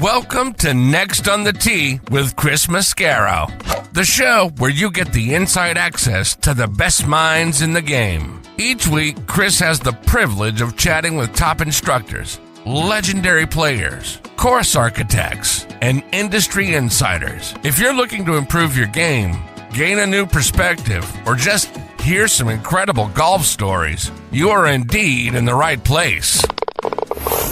Welcome to Next on the Tee with Chris Mascaro, the show where you get the inside access to the best minds in the game. Each week, Chris has the privilege of chatting with top instructors, legendary players, course architects, and industry insiders. If you're looking to improve your game, gain a new perspective, or just hear some incredible golf stories, you are indeed in the right place.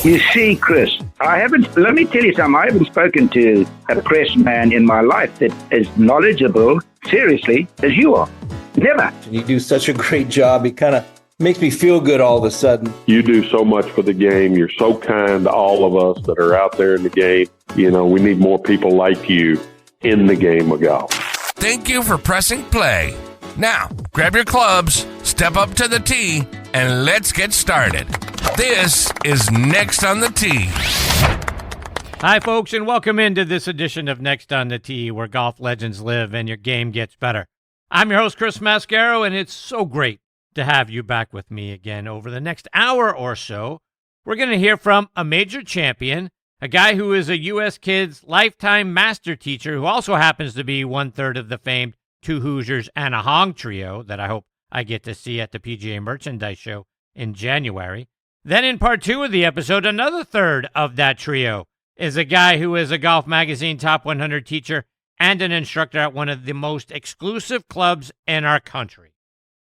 You see, Chris, let me tell you something, I haven't spoken to a press man in my life that is knowledgeable, seriously, as you are. Never. You do such a great job. It kind of makes me feel good all of a sudden. You do so much for the game. You're so kind to all of us that are out there in the game. You know, we need more people like you in the game of golf. Thank you for pressing play. Now, grab your clubs, step up to the tee, and let's get started. This is Next on the Tee. Hi, folks, and welcome into this edition of Next on the Tee, where golf legends live and your game gets better. I'm your host, Chris Mascaro, and it's so great to have you back with me again. Over the next hour or so, we're going to hear from a major champion, a guy who is a U.S. Kids Lifetime Master Teacher, who also happens to be one-third of the famed Two Hoosiers and a Hong trio that I hope I get to see at the PGA Merchandise Show in January. Then in part two of the episode, another third of that trio is a guy who is a Golf Magazine Top 100 teacher and an instructor at one of the most exclusive clubs in our country.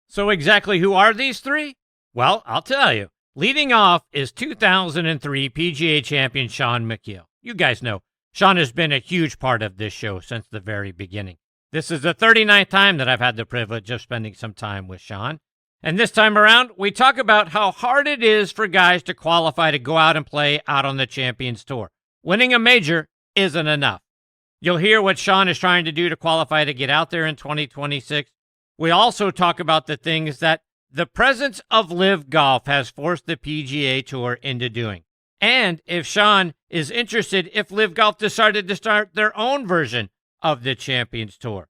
So exactly who are these three? Well, I'll tell you. Leading off is 2003 PGA Champion Shaun Micheel. You guys know, Shaun has been a huge part of this show since the very beginning. This is the 39th time that I've had the privilege of spending some time with Shaun. And this time around, we talk about how hard it is for guys to qualify to go out and play out on the Champions Tour. Winning a major isn't enough. You'll hear what Shaun is trying to do to qualify to get out there in 2026. We also talk about the things that the presence of LIV Golf has forced the PGA Tour into doing. And if Shaun is interested, if LIV Golf decided to start their own version of the Champions Tour.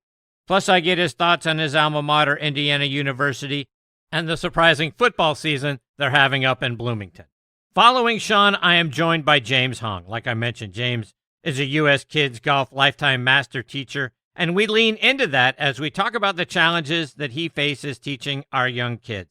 Plus, I get his thoughts on his alma mater, Indiana University, and the surprising football season they're having up in Bloomington. Following Shaun, I am joined by James Hong. Like I mentioned, James is a U.S. Kids Golf Lifetime Master Teacher, and we lean into that as we talk about the challenges that he faces teaching our young kids.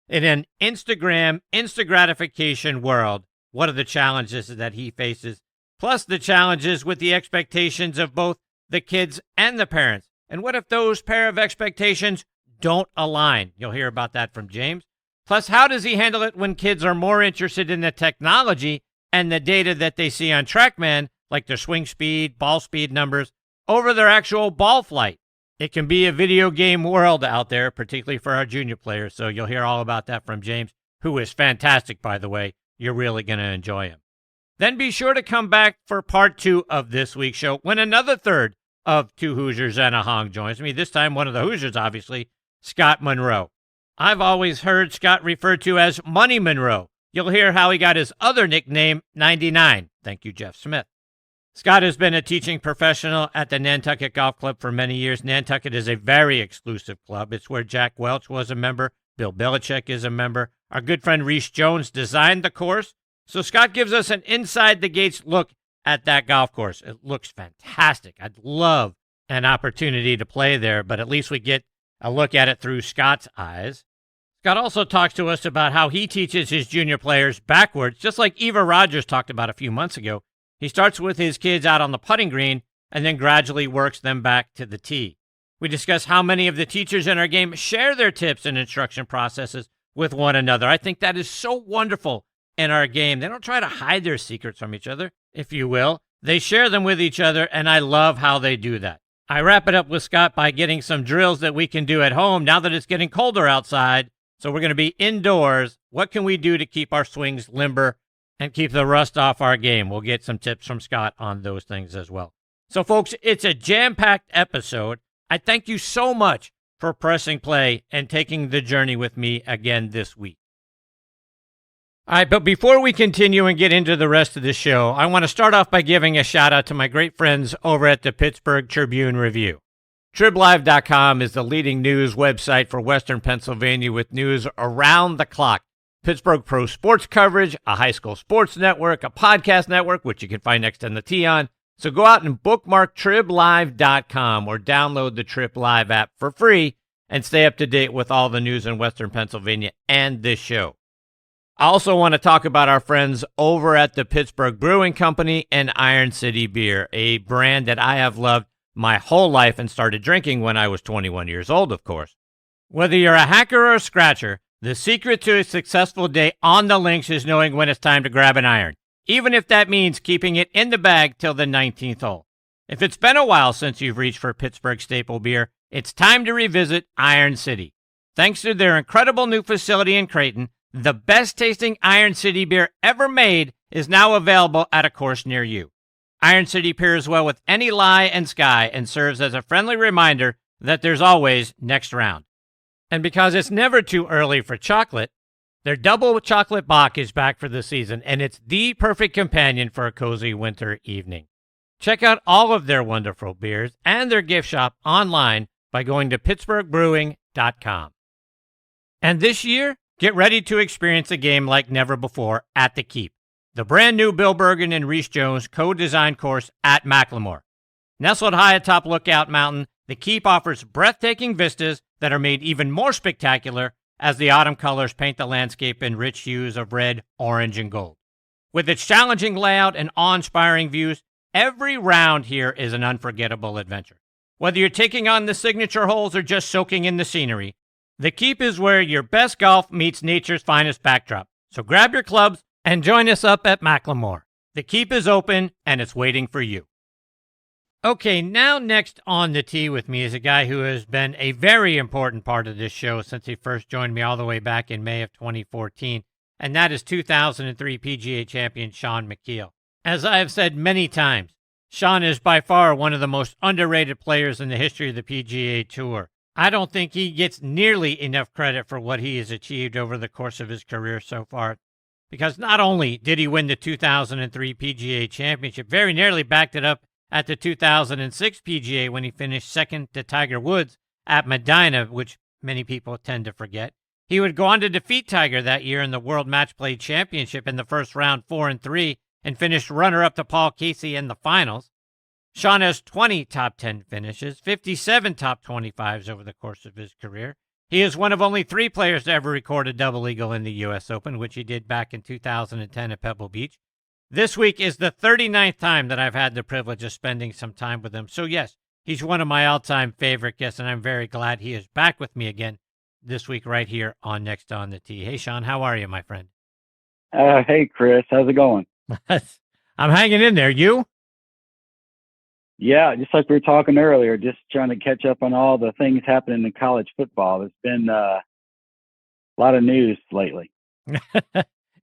In an Insta-gratification world, what are the challenges that he faces, plus the challenges with the expectations of both the kids and the parents? And what if those pair of expectations don't align? You'll hear about that from James. Plus, how does he handle it when kids are more interested in the technology and the data that they see on TrackMan, like their swing speed, ball speed numbers, over their actual ball flight? It can be a video game world out there, particularly for our junior players, so you'll hear all about that from James, who is fantastic, by the way. You're really going to enjoy him. Then be sure to come back for part two of this week's show, when another third of Two Hoosiers and a Hong joins me, this time one of the Hoosiers, obviously, Scott Monroe. I've always heard Scott referred to as Money Monroe. You'll hear how he got his other nickname, 99. Thank you, Jeff Smith. Scott has been a teaching professional at the Nantucket Golf Club for many years. Nantucket is a very exclusive club. It's where Jack Welch was a member. Bill Belichick is a member. Our good friend Reese Jones designed the course. So Scott gives us an inside-the-gates look at that golf course. It looks fantastic. I'd love an opportunity to play there, but at least we get a look at it through Scott's eyes. Scott also talks to us about how he teaches his junior players backwards, just like Eva Rogers talked about a few months ago. He starts with his kids out on the putting green and then gradually works them back to the tee. We discuss how many of the teachers in our game share their tips and instruction processes with one another. I think that is so wonderful in our game. They don't try to hide their secrets from each other, if you will. They share them with each other, and I love how they do that. I wrap it up with Scott by getting some drills that we can do at home now that it's getting colder outside. So we're going to be indoors. What can we do to keep our swings limber and keep the rust off our game? We'll get some tips from Scott on those things as well. So, folks, it's a jam-packed episode. I thank you so much for pressing play and taking the journey with me again this week. All right, but before we continue and get into the rest of the show, I want to start off by giving a shout-out to my great friends over at the Pittsburgh Tribune-Review. TribLive.com is the leading news website for Western Pennsylvania with news around the clock. Pittsburgh Pro Sports coverage, a high school sports network, a podcast network, which you can find next on the T on. So go out and bookmark triblive.com or download the Trip Live app for free and stay up to date with all the news in Western Pennsylvania and this show. I also want to talk about our friends over at the Pittsburgh Brewing Company and Iron City Beer, a brand that I have loved my whole life and started drinking when I was 21 years old, of course. Whether you're a hacker or a scratcher, the secret to a successful day on the links is knowing when it's time to grab an iron, even if that means keeping it in the bag till the 19th hole. If it's been a while since you've reached for Pittsburgh staple beer, it's time to revisit Iron City. Thanks to their incredible new facility in Creighton, the best-tasting Iron City beer ever made is now available at a course near you. Iron City pairs well with any lie and sky and serves as a friendly reminder that there's always next round. And because it's never too early for chocolate, their double chocolate Bock is back for the season, and it's the perfect companion for a cozy winter evening. Check out all of their wonderful beers and their gift shop online by going to pittsburghbrewing.com. And this year, get ready to experience a game like never before at the Keep, the brand new Bill Bergen and Reese Jones co-designed course at Macklemore. Nestled high atop Lookout Mountain, the Keep offers breathtaking vistas that are made even more spectacular as the autumn colors paint the landscape in rich hues of red, orange, and gold. With its challenging layout and awe-inspiring views, every round here is an unforgettable adventure. Whether you're taking on the signature holes or just soaking in the scenery, the Keep is where your best golf meets nature's finest backdrop. So grab your clubs and join us up at Macklemore. The Keep is open and it's waiting for you. Okay, now next on the tee with me is a guy who has been a very important part of this show since he first joined me all the way back in May of 2014, and that is 2003 PGA Champion Shaun Micheel. As I have said many times, Shaun is by far one of the most underrated players in the history of the PGA Tour. I don't think he gets nearly enough credit for what he has achieved over the course of his career so far, because not only did he win the 2003 PGA Championship, very nearly backed it up at the 2006 PGA when he finished second to Tiger Woods at Medina, which many people tend to forget. He would go on to defeat Tiger that year in the World Match Play Championship in the first round 4-3 and finished runner-up to Paul Casey in the finals. Shaun has 20 top 10 finishes, 57 top 25s over the course of his career. He is one of only 3 players to ever record a double eagle in the U.S. Open, which he did back in 2010 at Pebble Beach. This week is the 39th time that I've had the privilege of spending some time with him. So yes, he's one of my all-time favorite guests, and I'm very glad he is back with me again this week right here on Next on the Tee. Hey, Shaun, how are you, my friend? Hey, Chris. How's it going? I'm hanging in there. You? Yeah, just like we were talking earlier, just trying to catch up on all the things happening in college football. There's been a lot of news lately.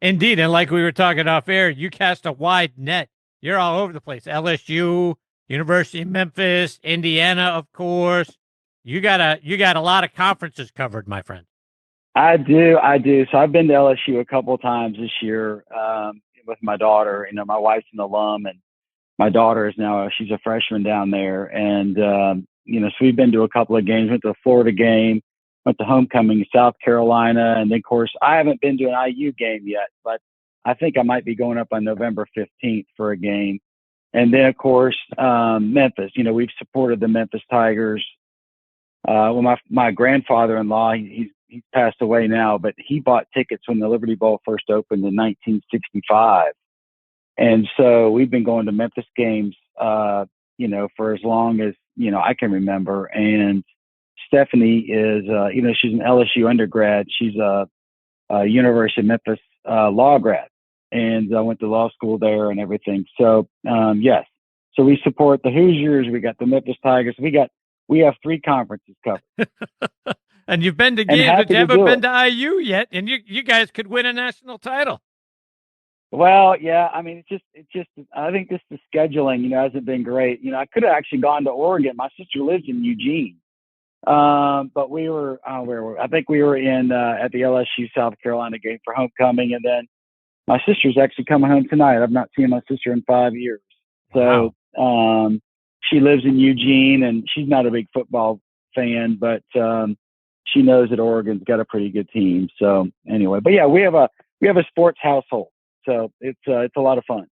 Indeed, and like we were talking off air, you cast a wide net. You're all over the place. LSU, University of Memphis, Indiana, of course. You got a lot of conferences covered, my friend. I do. So I've been to LSU a couple of times this year with my daughter. You know, my wife's an alum, and my daughter is now she's a freshman down there. And so we've been to a couple of games. Went to a Florida game. Went to homecoming, South Carolina, and then, of course, I haven't been to an IU game yet, but I think I might be going up on November 15th for a game. And then, of course, Memphis. You know, we've supported the Memphis Tigers. Well, my grandfather-in-law, he's passed away now, but he bought tickets when the Liberty Bowl first opened in 1965. And so we've been going to Memphis games, for as long as, I can remember. And Stephanie is, she's an LSU undergrad. She's a University of Memphis law grad, and I went to law school there and everything. So, yes. So we support the Hoosiers. We got the Memphis Tigers. We have 3 conferences covered. And you've been to games, but you haven't been to IU yet, and you guys could win a national title. Well, yeah. I mean, it's just. I think the scheduling, hasn't been great. I could have actually gone to Oregon. My sister lives in Eugene. But we were, where were we? I think we were in, at the LSU South Carolina game for homecoming. And then my sister's actually coming home tonight. I've not seen my sister in 5 years. So, wow. She lives in Eugene, and she's not a big football fan, but, she knows that Oregon's got a pretty good team. So anyway, but yeah, we have a sports household, so it's a lot of fun.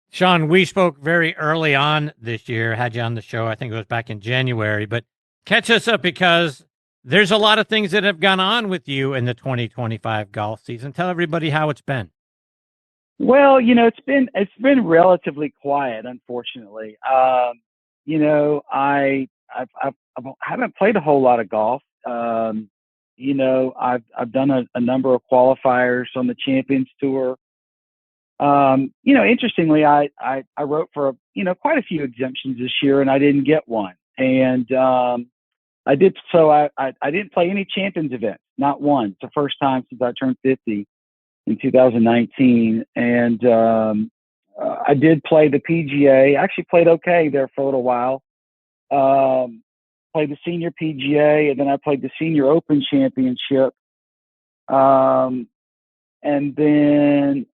Shaun, we spoke very early on this year, had you on the show. I think it was back in January, but catch us up because there's a lot of things that have gone on with you in the 2025 golf season. Tell everybody how it's been. Well, it's been relatively quiet, unfortunately. I haven't played a whole lot of golf. I've done a number of qualifiers on the Champions Tour. Interestingly, I wrote for quite a few exemptions this year, and I didn't get one. And I didn't play any Champions events, not one. It's the first time since I turned 50 in 2019, and I did play the PGA. I actually played okay there for a little while. Played the Senior PGA, and then I played the Senior Open Championship, and then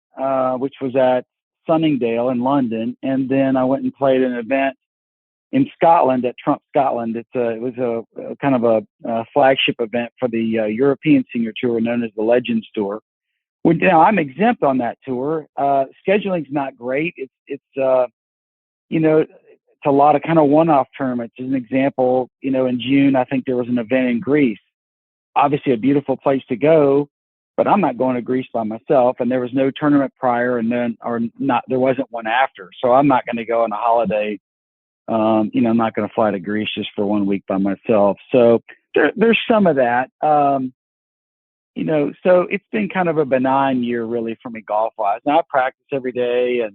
which was at Sunningdale in London, and then I went and played an event in Scotland at Trump, Scotland. It was a kind of a flagship event for the European Senior Tour, known as the Legends Tour. Well, I'm exempt on that tour. Scheduling's not great. It's a lot of kind of one-off tournaments. As an example, in June, I think there was an event in Greece. Obviously a beautiful place to go, but I'm not going to Greece by myself. And there was no tournament prior there wasn't one after. So I'm not going to go on a holiday. I'm not going to fly to Greece just for 1 week by myself. So there's some of that. So it's been kind of a benign year really for me golf-wise. Now I practice every day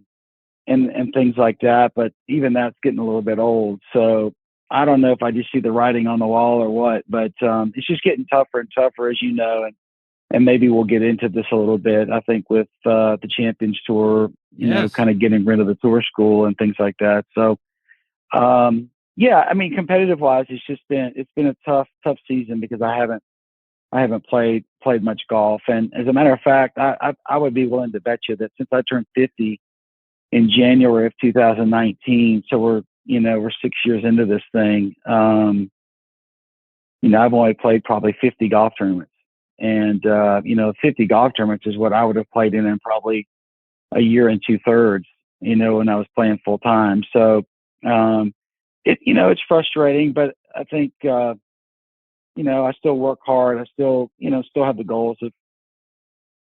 and things like that, but even that's getting a little bit old. So I don't know if I just see the writing on the wall or what, but it's just getting tougher and tougher, as you know, and maybe we'll get into this a little bit. I think with the Champions Tour, kind of getting rid of the tour school and things like that. So competitive-wise, it's been a tough season because I haven't played much golf. And as a matter of fact, I would be willing to bet you that since I turned 50 in January of 2019, so we're 6 years into this thing, I've only played probably 50 golf tournaments. And, 50 golf tournaments is what I would have played in probably a year and 2/3, when I was playing full time. So, it's frustrating, but I think, I still work hard. I still have the goals of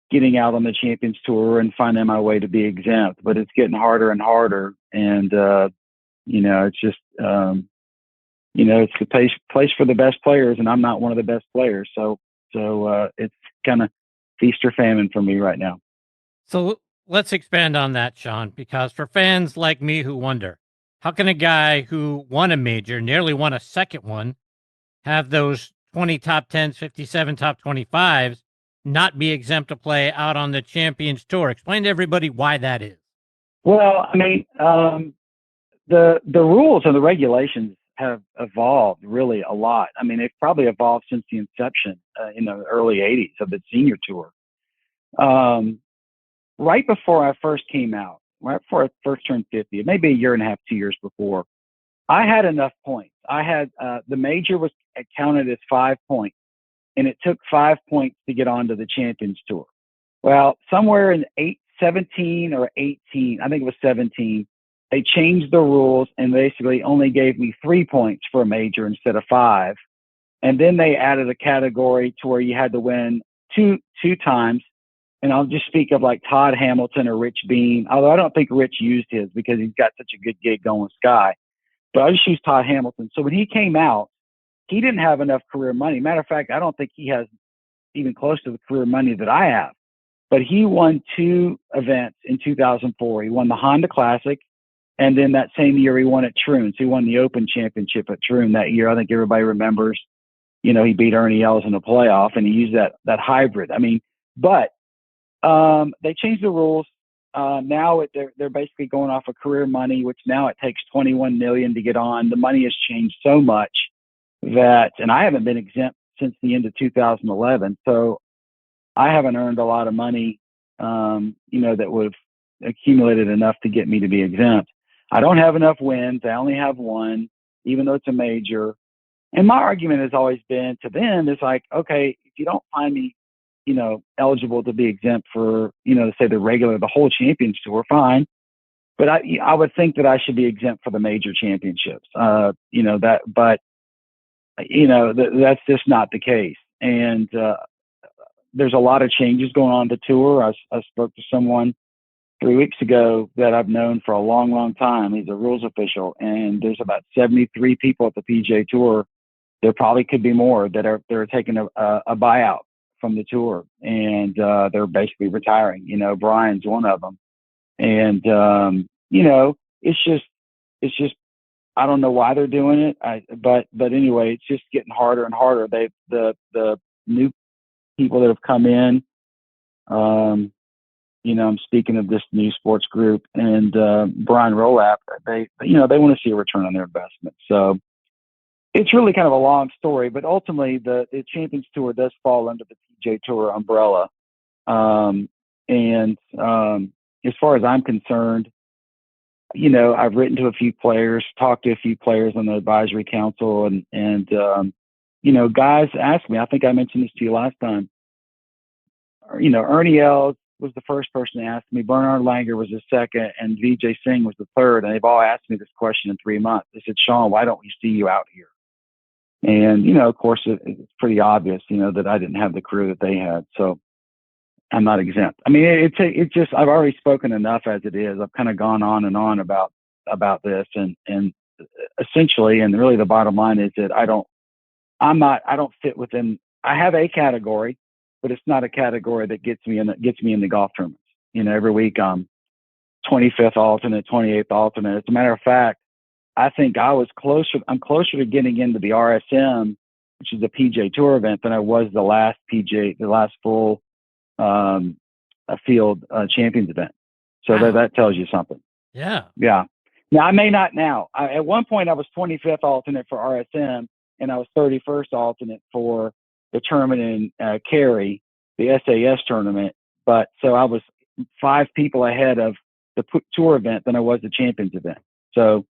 getting out on the Champions Tour and finding my way to be exempt, but it's getting harder and harder. And, it's just, it's the place for the best players, and I'm not one of the best players. So it's kind of feast or famine for me right now. So let's expand on that, Shaun, because for fans like me who wonder, how can a guy who won a major, nearly won a second one, have those 20 top 10s, 57 top 25s, not be exempt to play out on the Champions Tour? Explain to everybody why that is. Well, I mean, the rules and the regulations have evolved really a lot. I mean, they've probably evolved since the inception in the early 80s of the Senior Tour. Right before I first came out, right before I first turned 50, maybe a year and a half, 2 years before, I had enough points. I had the major was counted as 5 points, and it took 5 points to get onto the Champions Tour. Well, somewhere in 17 or 18, I think it was 17, they changed the rules and basically only gave me 3 points for a major instead of 5. And then they added a category to where you had to win two times. And I'll just speak of like Todd Hamilton or Rich Beam, although I don't think Rich used his because he's got such a good gig going with Sky. But I'll just use Todd Hamilton. So when he came out, he didn't have enough career money. Matter of fact, I don't think he has even close to the career money that I have. But he won 2 events in 2004. He won the Honda Classic, and then that same year he won at Troon. So he won the Open Championship at Troon that year. I think everybody remembers, he beat Ernie Els in the playoff, and he used that hybrid. I mean, but they changed the rules. Now they're basically going off of career money, which now it takes $21 million to get on. The money has changed so much that, and I haven't been exempt since the end of 2011. So I haven't earned a lot of money, that would have accumulated enough to get me to be exempt. I don't have enough wins. I only have 1, even though it's a major. And my argument has always been to them is like, okay, if you don't find me, eligible to be exempt for, say the whole Champions Tour, fine. But I would think that I should be exempt for the major championships. That's just not the case. And there's a lot of changes going on the tour. I spoke to someone 3 weeks ago that I've known for a long, long time. He's a rules official, and there's about 73 people at the PGA Tour. There probably could be more that are taking a buyout from the tour, and they're basically retiring. Brian's one of them, and it's just I don't know why they're doing it. But anyway, it's just getting harder and harder. The new people that have come in. I'm speaking of this new sports group and Brian Rolap. They want to see a return on their investment. So it's really kind of a long story, but ultimately the Champions Tour does fall under the PGA Tour umbrella. As far as I'm concerned, I've written to a few players, talked to a few players on the advisory council, and guys ask me. I think I mentioned this to you last time. Ernie Els was the first person to ask me. Bernard Langer was the second, and Vijay Singh was the third. And they've all asked me this question in 3 months. They said, "Shaun, why don't we see you out here?" And of course, it's pretty obvious, that I didn't have the career that they had, so I'm not exempt. I mean, it's just I've already spoken enough as it is. I've kind of gone on and on about this, and essentially, and really, the bottom line is that I don't fit within. I have a category, but it's not a category that gets me in the golf tournaments. Every week I'm 25th alternate, 28th alternate. As a matter of fact, I think I'm closer to getting into the RSM, which is the PGA Tour event, than I was the last full field champions event. So wow. that tells you something. Yeah. Yeah. Now I may not now. At one point I was 25th alternate for RSM, and I was 31st alternate for the tournament in Cary, the SAS tournament. But so I was 5 people ahead of the tour event than I was the champions event. So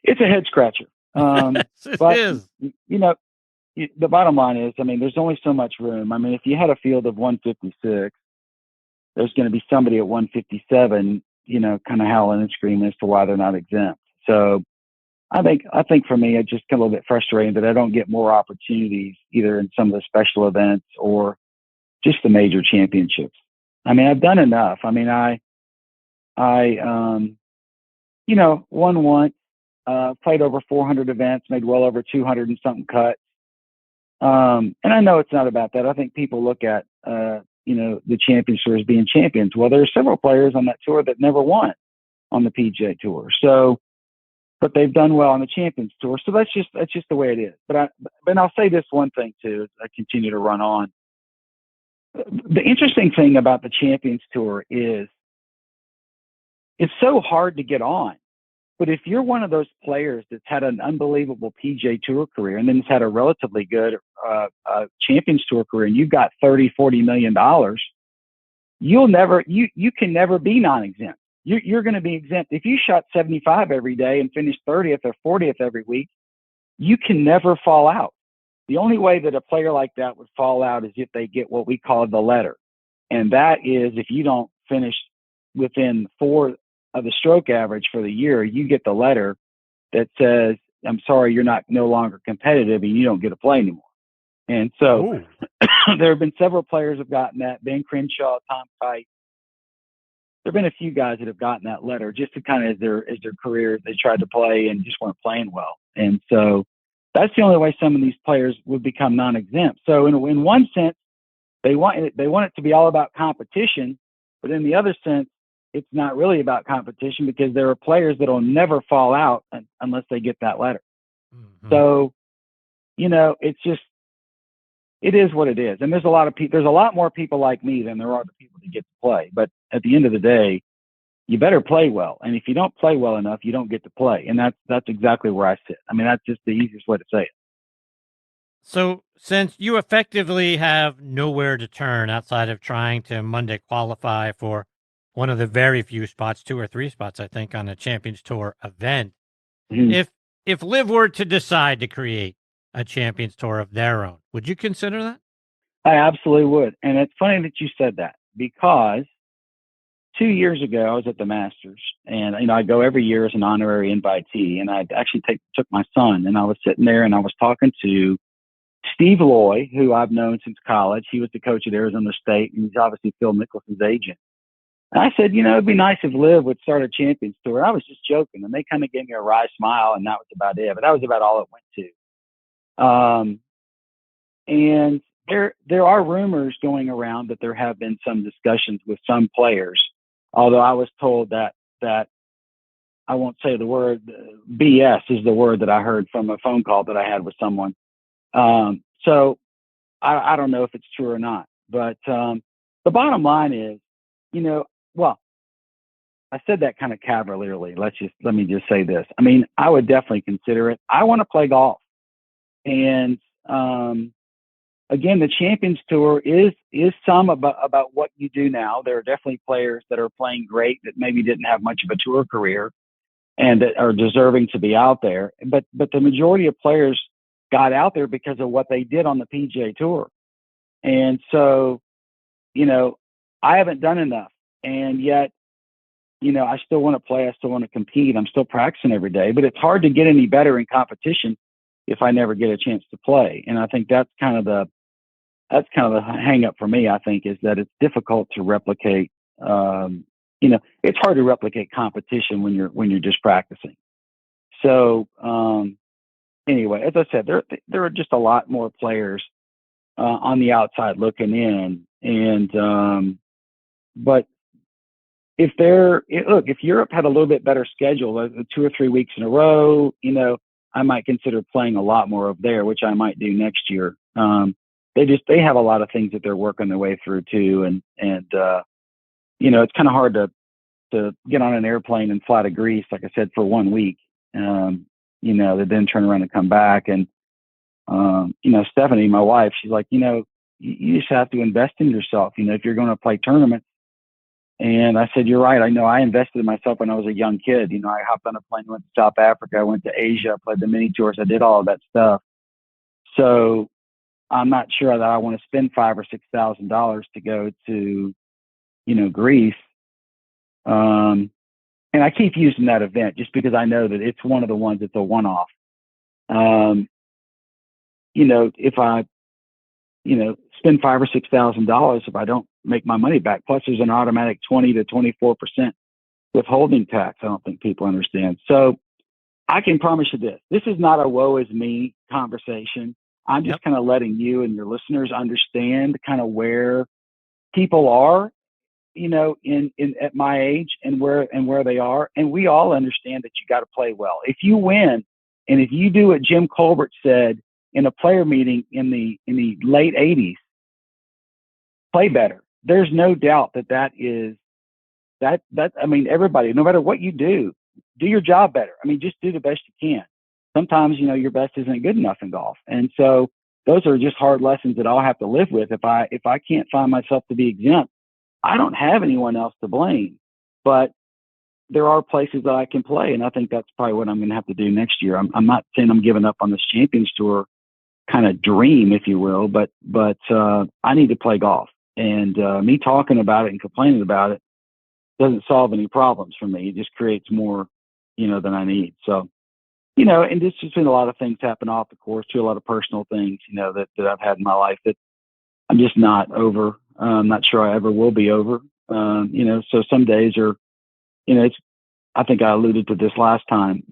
it's a head scratcher. Yes, it but is. The bottom line is, there's only so much room. If you had a field of 156, there's going to be somebody at 157, kind of howling and screaming as to why they're not exempt. So I think for me, it's just a little bit frustrating that I don't get more opportunities either in some of the special events or just the major championships. I've done enough. I won once, played over 400 events, made well over 200 and something cuts. And I know it's not about that. I think people look at, the Champions Tour as being champions. Well, there are several players on that tour that never won on the PGA Tour. So, but they've done well on the Champions Tour. So that's just the way it is. But I'll say this one thing too, as I continue to run on. The interesting thing about the Champions Tour is it's so hard to get on. But if you're one of those players that's had an unbelievable PGA Tour career and then has had a relatively good Champions Tour career, and you've got $30-40 million, you can never be non-exempt. You're going to be exempt. If you shot 75 every day and finished 30th or 40th every week, you can never fall out. The only way that a player like that would fall out is if they get what we call the letter. And that is if you don't finish within 4 of the stroke average for the year, you get the letter that says, "I'm sorry, you're no longer competitive and you don't get to play anymore." And so there have been several players have gotten that. Ben Crenshaw, Tom Kite. There have been a few guys that have gotten that letter just to kind of as their career, they tried to play and just weren't playing well. And so that's the only way some of these players would become non-exempt. So in one sense, they want it to be all about competition, but in the other sense, it's not really about competition because there are players that will never fall out unless they get that letter. Mm-hmm. So, it is what it is. And there's a lot more people like me than there are the people that get to play. But at the end of the day, you better play well. And if you don't play well enough, you don't get to play. And that's exactly where I sit. That's just the easiest way to say it. So since you effectively have nowhere to turn outside of trying to Monday qualify for one of the very few spots, 2 or 3 spots, I think, on a Champions Tour event, mm-hmm. if LIV were to decide to create a Champions Tour of their own. Would you consider that? I absolutely would. And it's funny that you said that, because 2 years ago I was at the Masters, and I go every year as an honorary invitee, and I actually took my son, and I was sitting there and I was talking to Steve Loy, who I've known since college. He was the coach at Arizona State, and he's obviously Phil Mickelson's agent. And I said, it'd be nice if Liv would start a Champions Tour. I was just joking, and they kind of gave me a wry smile, and that was about it. But that was about all it went to. And there are rumors going around that there have been some discussions with some players, although I was told that I won't say the word, BS is the word that I heard from a phone call that I had with someone. So I don't know if it's true or not, but the bottom line is, well, I said that kind of cavalierly. Let me just say this. I mean, I would definitely consider it. I want to play golf, and again, the Champions Tour is some about what you do now. There are definitely players that are playing great that maybe didn't have much of a tour career and that are deserving to be out there. But the majority of players got out there because of what they did on the PGA Tour. And so, I haven't done enough. And yet, I still want to play. I still want to compete. I'm still practicing every day. But it's hard to get any better in competition if I never get a chance to play. And I think that's kind of the hang up for me, I think, is that it's difficult to replicate. It's hard to replicate competition when you're just practicing. So, anyway, as I said, there are just a lot more players on the outside looking in, and but if Europe had a little bit better schedule, like 2 or 3 weeks in a row, I might consider playing a lot more of there, which I might do next year. They have a lot of things that they're working their way through too, and it's kind of hard to get on an airplane and fly to Greece, like I said, for 1 week. To then turn around and come back. And, Stephanie, my wife, she's like, you just have to invest in yourself, if you're going to play tournaments. And I said, you're right. I know I invested in myself when I was a young kid. I hopped on a plane, went to South Africa, I went to Asia, played the mini tours. I did all of that stuff. So I'm not sure that I want to spend $5,000 or $6,000 to go to, Greece. And I keep using that event just because I know that it's one of the ones that's a one-off. If I, spend $5,000 or $6,000, if I don't make my money back, plus there's an automatic 20 to 24% withholding tax. I don't think people understand. So I can promise you this: this is not a woe is me conversation. I'm just kind of letting you and your listeners understand kind of where people are, in at my age and where they are. And we all understand that you got to play well. If you win, and if you do what Jim Colbert said in a player meeting in the late 80s, play better. There's no doubt that is that. I mean, everybody, no matter what you do your job better. I mean, just do the best you can. Sometimes, your best isn't good enough in golf. And so those are just hard lessons that I'll have to live with. If I can't find myself to be exempt, I don't have anyone else to blame, but there are places that I can play. And I think that's probably what I'm going to have to do next year. I'm not saying I'm giving up on this Champions Tour kind of dream, if you will, but I need to play golf, and me talking about it and complaining about it doesn't solve any problems for me. It just creates more, than I need. So, and there's just been a lot of things happen off the course too, a lot of personal things, that I've had in my life that I'm just not over. I'm not sure I ever will be over. So some days are, I think I alluded to this last time,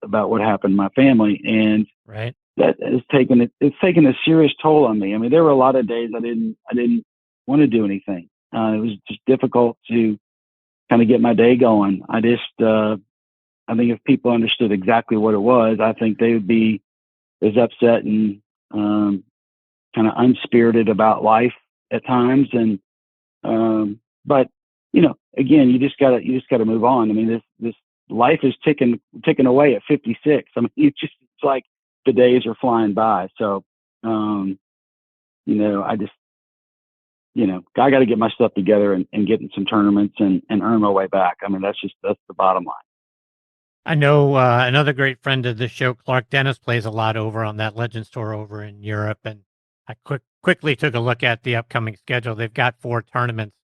about what happened in my family, and right. That has taken a serious toll on me. I mean, there were a lot of days I didn't want to do anything. It was just difficult to kind of get my day going. I think if people understood exactly what it was, I think they would be as upset and kind of unspirited about life at times. And but again, you just gotta move on. I mean, this life is ticking away at 56. I mean, it's like the days are flying by. So I just I got to get my stuff together and get in some tournaments and earn my way back. I mean, that's the bottom line. I know another great friend of the show, Clark Dennis, plays a lot over on that Legends Tour over in Europe, and I quickly took a look at the upcoming schedule. They've got 4 tournaments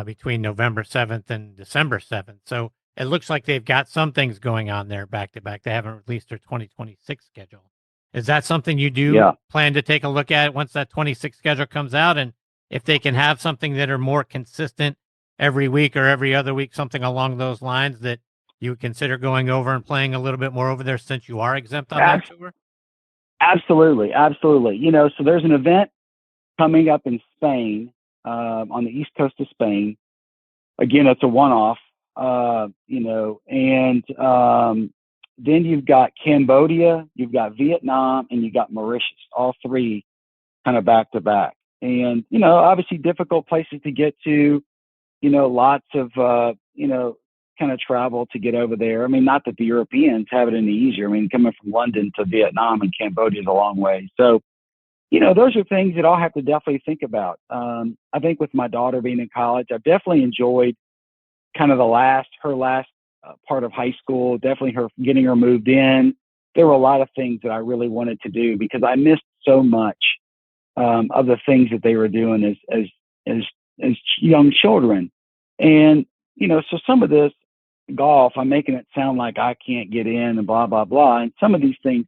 between November 7th and December 7th, so it looks like they've got some things going on there back to back. They haven't released their 2026 schedule. Is that something you do plan to take a look at once that 26 schedule comes out, and if they can have something that are more consistent every week or every other week, something along those lines that you would consider going over and playing a little bit more over there since you are exempt on that tour? Absolutely. So there's an event coming up in Spain, on the east coast of Spain. Again, it's a one-off, and then you've got Cambodia, you've got Vietnam, and you've got Mauritius, all 3 kind of back to back. And, obviously difficult places to get to, lots of, kind of travel to get over there. I mean, not that the Europeans have it any easier. I mean, coming from London to Vietnam and Cambodia is a long way. So, those are things that I'll have to definitely think about. I think with my daughter being in college, I've definitely enjoyed kind of her last part of high school, definitely her getting her moved in. There were a lot of things that I really wanted to do because I missed so much of the things that they were doing as young children. And, so some of this golf, I'm making it sound like I can't get in and blah, blah, blah. And some of these things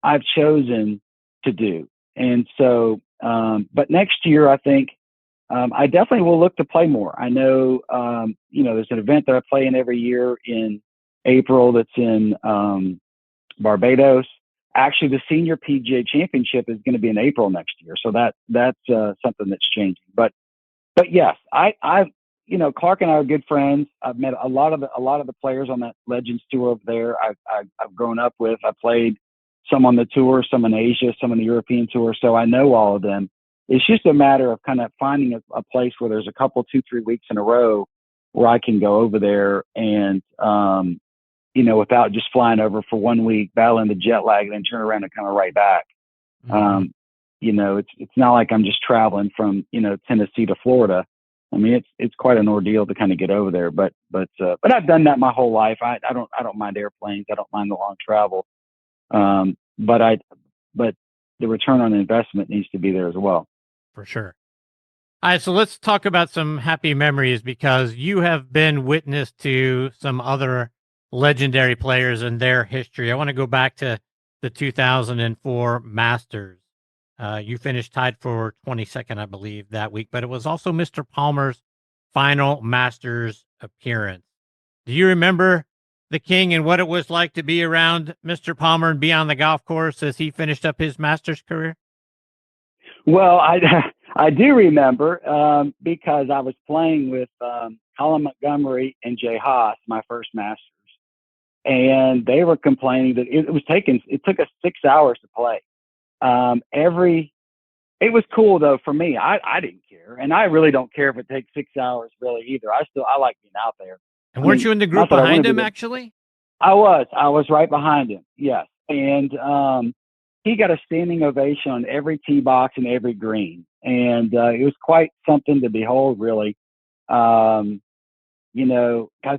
I've chosen to do. And so, but next year, I think I definitely will look to play more. I know, there's an event that I play in every year in April that's in Barbados. Actually, the Senior PGA Championship is going to be in April next year. So that's something that's changing. But yes, Clark and I are good friends. I've met a lot of the players on that Legends Tour over there. I've grown up with. I played some on the tour, some in Asia, some on the European tour. So I know all of them. It's just a matter of kind of finding a place where there's a couple, 2-3 weeks in a row where I can go over there and, without just flying over for 1 week, battling the jet lag, and then turn around and come right back. Mm-hmm. It's not like I'm just traveling from, Tennessee to Florida. I mean, it's quite an ordeal to kind of get over there, but I've done that my whole life. I don't mind airplanes. I don't mind the long travel. But the return on investment needs to be there as well. For sure. All right, so let's talk about some happy memories because you have been witness to some other legendary players and their history. I want to go back to the 2004 Masters. You finished tied for 22nd, I believe, that week, but it was also Mr. Palmer's final Masters appearance. Do you remember the King and what it was like to be around Mr. Palmer and be on the golf course as he finished up his Masters career? Well, I do remember because I was playing with Colin Montgomery and Jay Haas, my first Masters, and they were complaining that it took us 6 hours to play. It was cool though for me. I didn't care, and I really don't care if it takes 6 hours really either. I like being out there. And weren't you in the group behind him actually? I was right behind him. Yes. And he got a standing ovation on every tee box and every green, and it was quite something to behold, really. It's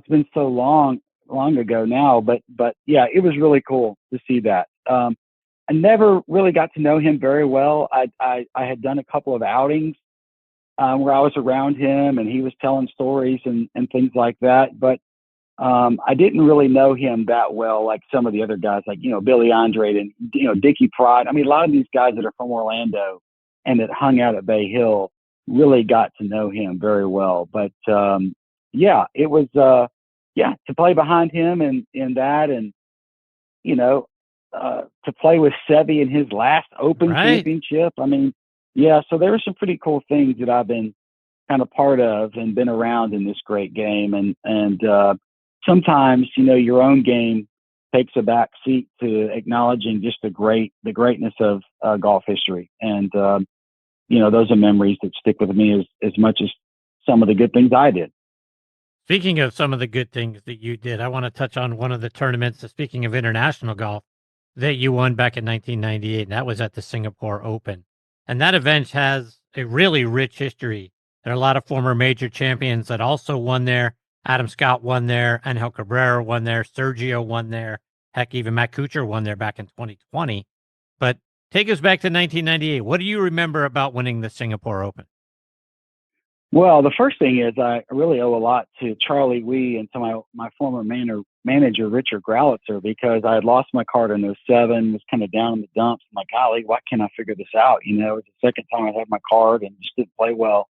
been so long ago now, but yeah, it was really cool to see that. I never really got to know him very well. I had done a couple of outings where I was around him and he was telling stories and things like that, but I didn't really know him that well, like some of the other guys, like, Billy Andrade and, Dickie Pride. I mean, a lot of these guys that are from Orlando and that hung out at Bay Hill really got to know him very well. But, yeah, it was, to play behind him in that and, to play with Seve in his last Open championship. I mean, yeah, so there were some pretty cool things that I've been kind of part of and been around in this great game. And sometimes, your own game takes a back seat to acknowledging just the greatness of golf history. And, those are memories that stick with me as much as some of the good things I did. Speaking of some of the good things that you did, I want to touch on one of the tournaments, speaking of international golf, that you won back in 1998, and that was at the Singapore Open. And that event has a really rich history. There are a lot of former major champions that also won there, Adam Scott won there. Angel Cabrera won there. Sergio won there. Heck, even Matt Kuchar won there back in 2020. But take us back to 1998. What do you remember about winning the Singapore Open? Well, the first thing is I really owe a lot to Charlie Wee and to my former manager, Richard Growlitzer, because I had lost my card in '07, was kind of down in the dumps. I'm like, golly, why can't I figure this out? You know, it's the second time I had my card and just didn't play well.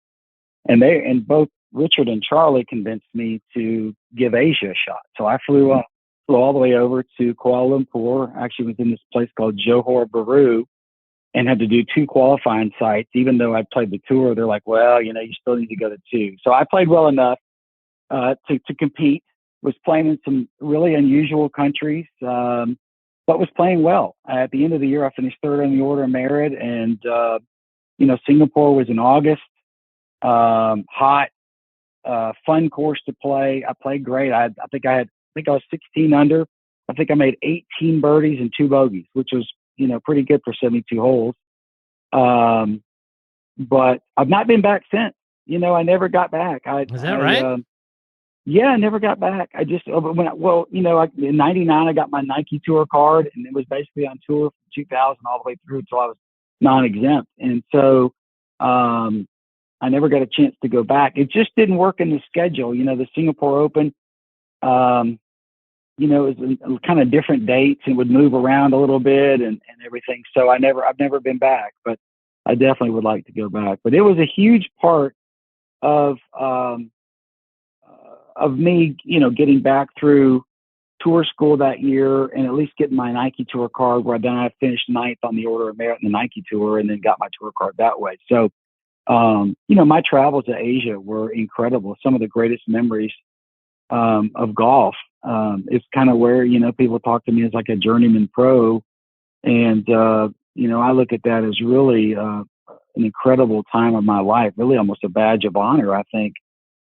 And both Richard and Charlie convinced me to give Asia a shot. So I flew all the way over to Kuala Lumpur. Actually was in this place called Johor Bahru, and had to do 2 qualifying sites. Even though I played the tour, they're like, well, you know, you still need to go to 2. So I played well enough to compete, was playing in some really unusual countries, but was playing well. At the end of the year, I finished 3rd on the order of merit. And, you know, Singapore was in August, hot, fun course to play. I played great. I think I was 16 under. I think I made 18 birdies and 2 bogeys, which was, you know, pretty good for 72 holes. But I've not been back since. You know, I never got back. Is that right? Yeah, I never got back. I just, in '99, I got my Nike Tour card, and it was basically on tour from 2000 all the way through until I was non-exempt. And so I never got a chance to go back. It just didn't work in the schedule. You know, the Singapore Open, you know, it was kind of different dates and would move around a little bit and everything. So I've never been back, but I definitely would like to go back. But it was a huge part of me, you know, getting back through tour school that year and at least getting my Nike Tour card, where then I finished 9th on the order of merit in the Nike Tour and then got my tour card that way. So, you know, my travels to Asia were incredible. Some of the greatest memories of golf. It's kind of where, you know, people talk to me as like a journeyman pro. And, you know, I look at that as really an incredible time of my life, really almost a badge of honor, I think,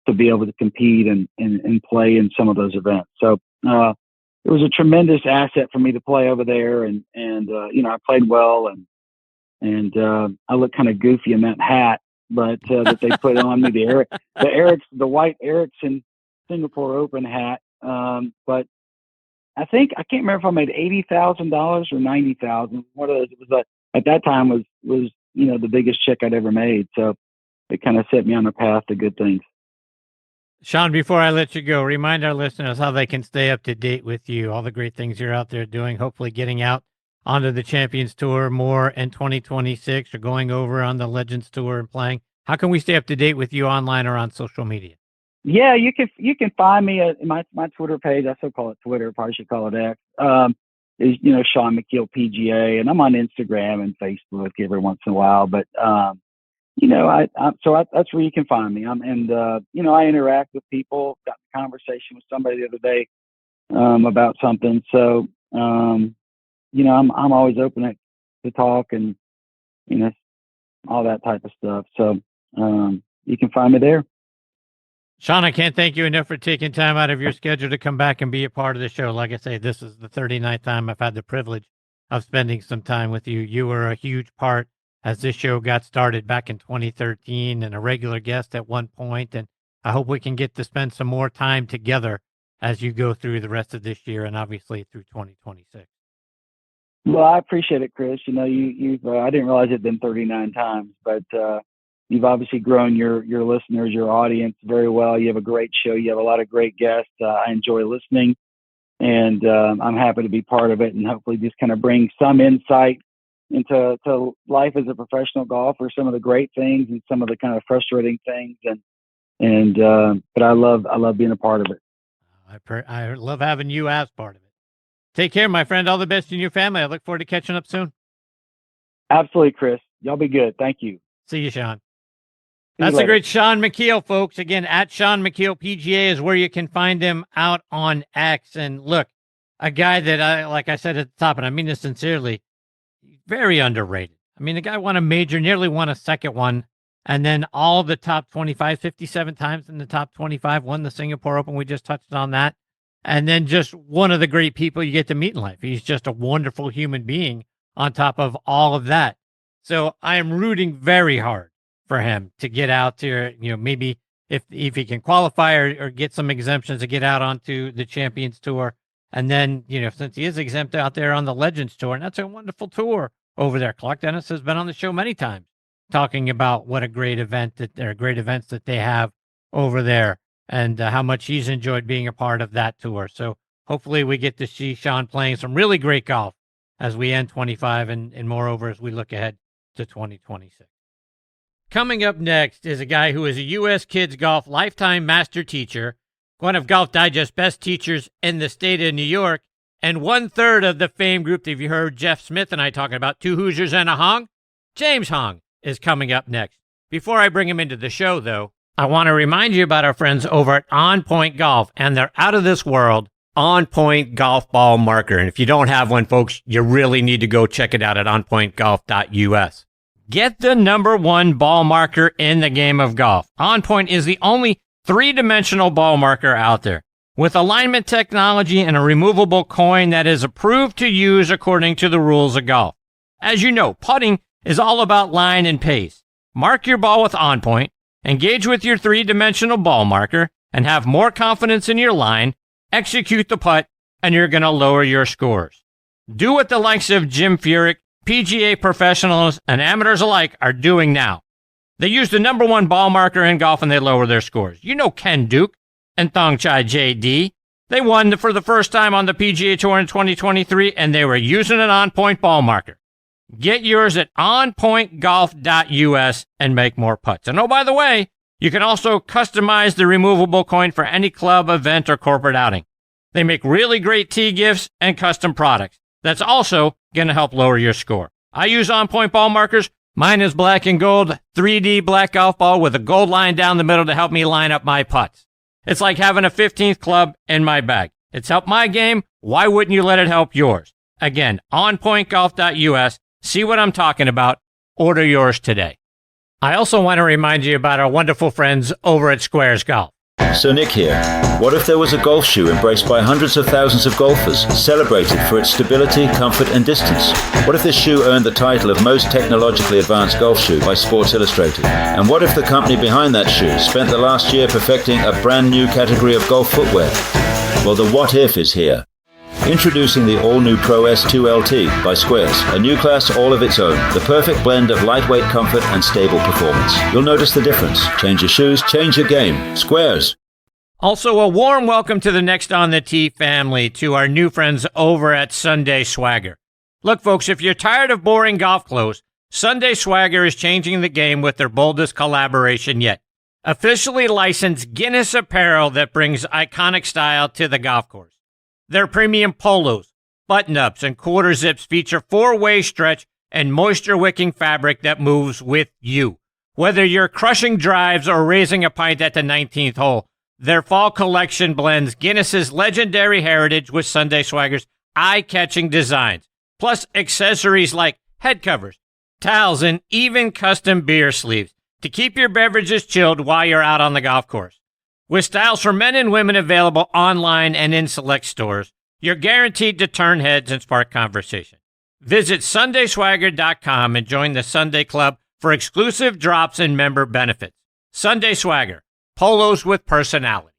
to be able to compete and play in some of those events. So it was a tremendous asset for me to play over there. And you know, I played well and I look kind of goofy in that hat, but that they put on me, the white Ericsson Singapore Open hat. But I think, I can't remember if I made $80,000 or $90,000. One of those. It was at that time was, you know, the biggest check I'd ever made. So it kind of set me on a path to good things. Shaun, before I let you go, remind our listeners how they can stay up to date with you, all the great things you're out there doing, hopefully getting out onto the Champions Tour more in 2026 or going over on the Legends Tour and playing. How can we stay up to date with you online or on social media? Yeah, you can find me at my Twitter page. I still call it Twitter. Probably should call it X. Is, you know, Shaun Micheel PGA, and I'm on Instagram and Facebook every once in a while. But you know, that's where you can find me. You know, I interact with people. Got a conversation with somebody the other day about something. So you know, I'm always open to talk and, you know, all that type of stuff. So you can find me there. Shaun, I can't thank you enough for taking time out of your schedule to come back and be a part of the show. Like I say, this is the 39th time I've had the privilege of spending some time with you. You were a huge part as this show got started back in 2013 and a regular guest at one point. And I hope we can get to spend some more time together as you go through the rest of this year and obviously through 2026. Well, I appreciate it, Chris. You know, you've I didn't realize it'd been 39 times, but you've obviously grown your listeners, your audience very well. You have a great show. You have a lot of great guests. I enjoy listening, and I'm happy to be part of it and hopefully just kind of bring some insight into life as a professional golfer, some of the great things and some of the kind of frustrating things. But I love being a part of it. I love having you as part of it. Take care, my friend. All the best in your family. I look forward to catching up soon. Absolutely, Chris. Y'all be good. Thank you. See you, Shaun. That's the great Shaun Micheel, folks. Again, at Shaun Micheel PGA is where you can find him out on X. And look, a guy that like I said at the top, and I mean this sincerely, very underrated. I mean, the guy won a major, nearly won a second one, and then all the top 25, 57 times in the top 25, won the Singapore Open. We just touched on that. And then just one of the great people you get to meet in life. He's just a wonderful human being on top of all of that. So I am rooting very hard for him to get out there, you know, maybe if he can qualify or get some exemptions to get out onto the Champions Tour. And then, since he is exempt out there on the Legends Tour, and that's a wonderful tour over there. Clark Dennis has been on the show many times talking about what a great events that they have over there and how much he's enjoyed being a part of that tour. So hopefully we get to see Shaun playing some really great golf as we end 25 and moreover as we look ahead to 2026. Coming up next is a guy who is a U.S. Kids Golf Lifetime Master Teacher, one of Golf Digest's best teachers in the state of New York, and 1/3 of the fame group that you heard Jeff Smith and I talking about, Two Hoosiers and a Hong. James Hong is coming up next. Before I bring him into the show, though, I want to remind you about our friends over at On Point Golf and their out-of-this-world On Point Golf Ball Marker. And if you don't have one, folks, you really need to go check it out at onpointgolf.us. Get the #1 ball marker in the game of golf. On Point is the only 3-dimensional ball marker out there with alignment technology and a removable coin that is approved to use according to the rules of golf. As you know, putting is all about line and pace. Mark your ball with On Point, engage with your 3-dimensional ball marker, and have more confidence in your line, execute the putt, and you're going to lower your scores. Do what the likes of Jim Furyk, PGA professionals, and amateurs alike are doing now. They use the #1 ball marker in golf and they lower their scores. You know Ken Duke and Thongchai JD. They won for the first time on the PGA Tour in 2023 and they were using an On Point ball marker. Get yours at onpointgolf.us and make more putts. And oh, by the way, you can also customize the removable coin for any club, event, or corporate outing. They make really great tee gifts and custom products. That's also going to help lower your score. I use On Point ball markers. Mine is black and gold, 3D black golf ball with a gold line down the middle to help me line up my putts. It's like having a 15th club in my bag. It's helped my game. Why wouldn't you let it help yours? Again, onpointgolf.us. See what I'm talking about. Order yours today. I also want to remind you about our wonderful friends over at Squares Golf. So Nick here. What if there was a golf shoe embraced by hundreds of thousands of golfers, celebrated for its stability, comfort and distance? What if this shoe earned the title of most technologically advanced golf shoe by Sports Illustrated? And what if the company behind that shoe spent the last year perfecting a brand new category of golf footwear? Well, the what if is here. Introducing the all-new Pro S2 LT by Squares, a new class all of its own, the perfect blend of lightweight comfort and stable performance. You'll notice the difference. Change your shoes, change your game. Squares. Also, a warm welcome to the Next on the Tee family, to our new friends over at Sunday Swagger. Look, folks, if you're tired of boring golf clothes, Sunday Swagger is changing the game with their boldest collaboration yet. Officially licensed Guinness apparel that brings iconic style to the golf course. Their premium polos, button-ups, and quarter zips feature 4-way stretch and moisture-wicking fabric that moves with you. Whether you're crushing drives or raising a pint at the 19th hole, their fall collection blends Guinness's legendary heritage with Sunday Swagger's eye-catching designs, plus accessories like head covers, towels, and even custom beer sleeves to keep your beverages chilled while you're out on the golf course. With styles for men and women available online and in select stores, you're guaranteed to turn heads and spark conversation. Visit SundaySwagger.com and join the Sunday Club for exclusive drops and member benefits. Sunday Swagger, polos with personality.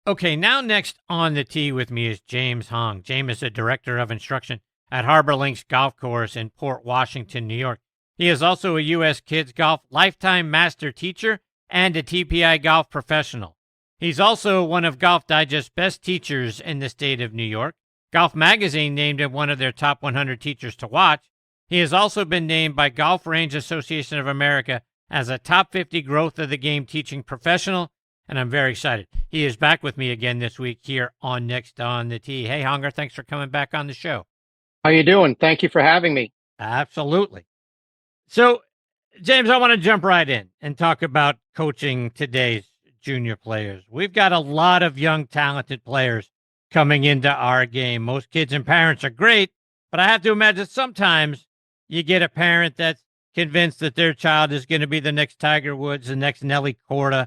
Okay, now next on the tee with me is James Hong. James is the Director of Instruction at Harbor Links Golf Course in Port Washington, New York. He is also a U.S. Kids Golf Lifetime Master Teacher and a TPI golf professional. He's also one of Golf Digest's best teachers in the state of New York. Golf Magazine named him one of their top 100 teachers to watch. He has also been named by Golf Range Association of America as a top 50 growth of the game teaching professional, and I'm very excited. He is back with me again this week here on Next on the Tee. Hey, Honger, thanks for coming back on the show. How you doing? Thank you for having me. Absolutely. So, James, I want to jump right in and talk about coaching today's junior players. We've got a lot of young, talented players coming into our game. Most kids and parents are great, but I have to imagine sometimes you get a parent that's convinced that their child is going to be the next Tiger Woods, the next Nelly Korda.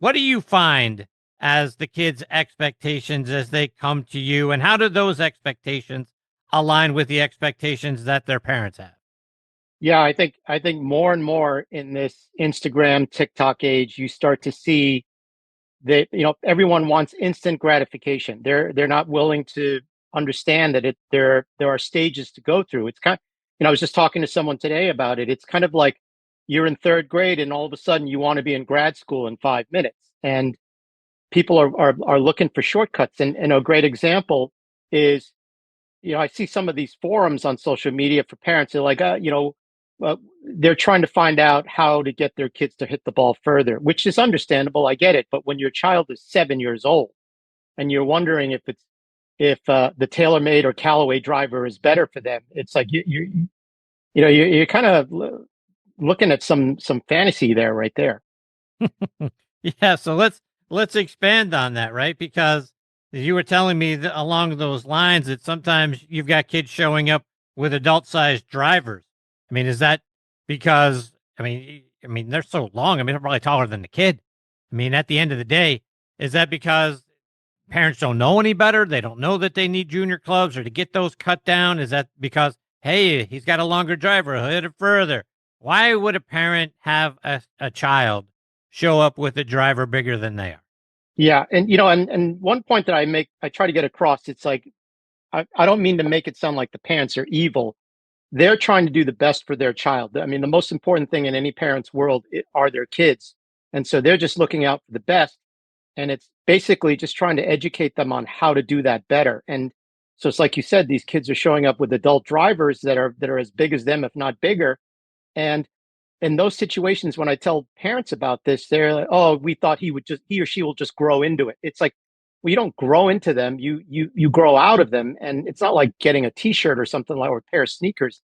What do you find as the kids' expectations as they come to you, and how do those expectations align with the expectations that their parents have? Yeah, I think more and more in this Instagram, TikTok age, you start to see that, everyone wants instant gratification. They're not willing to understand that there are stages to go through. It's I was just talking to someone today about it. It's kind of like you're in third grade and all of a sudden you want to be in grad school in 5 minutes. And people are looking for shortcuts. And a great example is, I see some of these forums on social media for parents. They're like, they're trying to find out how to get their kids to hit the ball further, which is understandable. I get it. But when your child is 7 years old and you're wondering if the TaylorMade or Callaway driver is better for them, it's like you're kind of looking at some fantasy there, right there. Yeah, so let's expand on that, right? Because you were telling me that along those lines that sometimes you've got kids showing up with adult-sized drivers. I mean, is that because they're so long? I mean, they're probably taller than the kid. I mean, at the end of the day, is that because parents don't know any better? They don't know that they need junior clubs or to get those cut down? Is that because, hey, he's got a longer driver, he'll hit it further? Why would a parent have a child show up with a driver bigger than they are? Yeah, and and one point that I try to get across, it's like I don't mean to make it sound like the parents are evil. They're trying to do the best for their child. I mean, the most important thing in any parent's world are their kids, and so they're just looking out for the best. And it's basically just trying to educate them on how to do that better. And so it's like you said, these kids are showing up with adult drivers that are as big as them, if not bigger. And in those situations, when I tell parents about this, they're like, "Oh, we thought he or she will just grow into it." It's like, well, you don't grow into them; you grow out of them, and it's not like getting a T-shirt or something like or a pair of sneakers.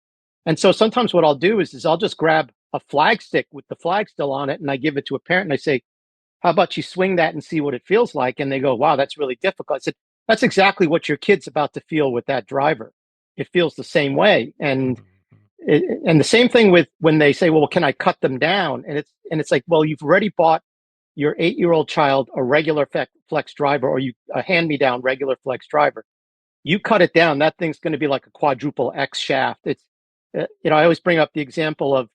And so sometimes what I'll do is I'll just grab a flag stick with the flag still on it, and I give it to a parent, and I say, "How about you swing that and see what it feels like?" And they go, "Wow, that's really difficult." I said, "That's exactly what your kid's about to feel with that driver. It feels the same way." And the same thing with when they say, "Well, can I cut them down?" And it's like, well, you've already bought your 8-year-old child a regular flex driver, or a hand-me-down regular flex driver. You cut it down, that thing's going to be like a quadruple X shaft. It's I always bring up the example of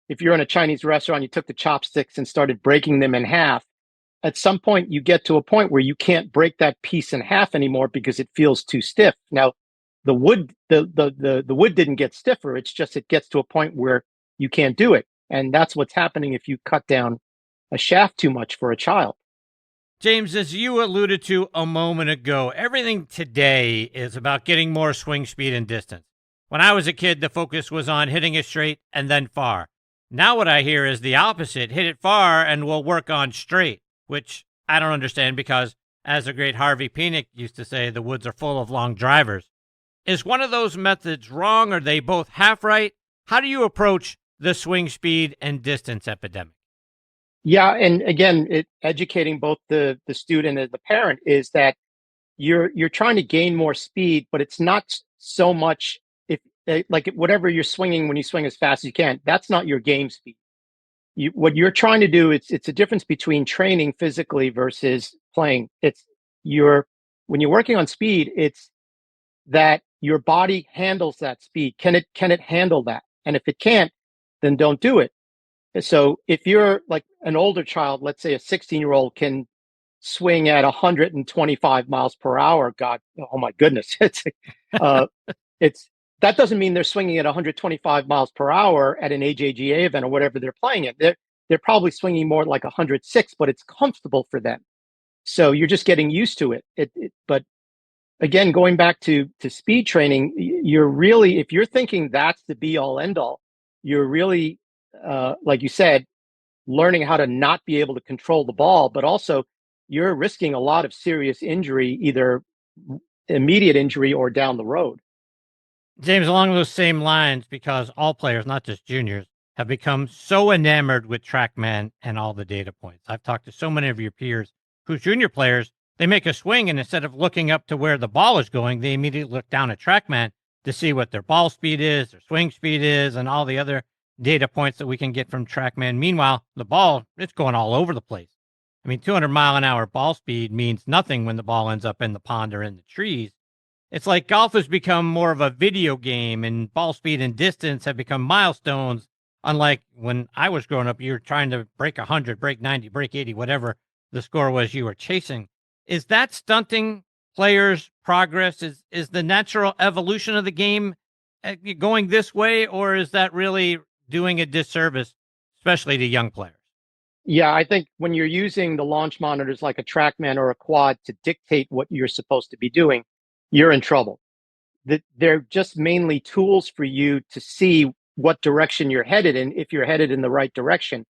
if you're in a Chinese restaurant, you took the chopsticks and started breaking them in half. At some point, you get to a point where you can't break that piece in half anymore because it feels too stiff. Now, the wood didn't get stiffer. It's just it gets to a point where you can't do it, and that's what's happening if you cut down a shaft too much for a child. James, as you alluded to a moment ago, everything today is about getting more swing speed and distance. When I was a kid, the focus was on hitting it straight and then far. Now what I hear is the opposite: hit it far and we'll work on straight, which I don't understand because, as the great Harvey Penick used to say, the woods are full of long drivers. Is one of those methods wrong? Are they both half right? How do you approach the swing speed and distance epidemic? Yeah, and again, educating both the student and the parent is that you're trying to gain more speed, but it's not so much if like whatever you're swinging when you swing as fast as you can. That's not your game speed. What you're trying to do, it's a difference between training physically versus playing. When you're working on speed, it's that your body handles that speed. Can it handle that? And if it can't, then don't do it. So if you're like an older child, let's say a 16-year-old can swing at 125 miles per hour. God, oh my goodness. It's that doesn't mean they're swinging at 125 miles per hour at an AJGA event or whatever they're playing at. They're probably swinging more like 106, but it's comfortable for them. So you're just getting used to it. But again, going back to speed training, you're really, if you're thinking that's the be all end all, you're really, like you said, learning how to not be able to control the ball, but also you're risking a lot of serious injury, either immediate injury or down the road. James, along those same lines, because all players, not just juniors, have become so enamored with TrackMan and all the data points. I've talked to so many of your peers who's junior players, they make a swing, and instead of looking up to where the ball is going, they immediately look down at TrackMan to see what their ball speed is, their swing speed is, and all the other data points that we can get from TrackMan. Meanwhile, the ball, it's going all over the place. I mean, 200-mile-an-hour ball speed means nothing when the ball ends up in the pond or in the trees. It's like golf has become more of a video game, and ball speed and distance have become milestones. Unlike when I was growing up, you were trying to break 100, break 90, break 80, whatever the score was you were chasing. Is that stunting players' progress? Is the natural evolution of the game going this way, or is that really doing a disservice, especially to young players? Yeah, I think when you're using the launch monitors like a TrackMan or a quad to dictate what you're supposed to be doing, you're in trouble. They're just mainly tools for you to see what direction you're headed in, if you're headed in the right direction,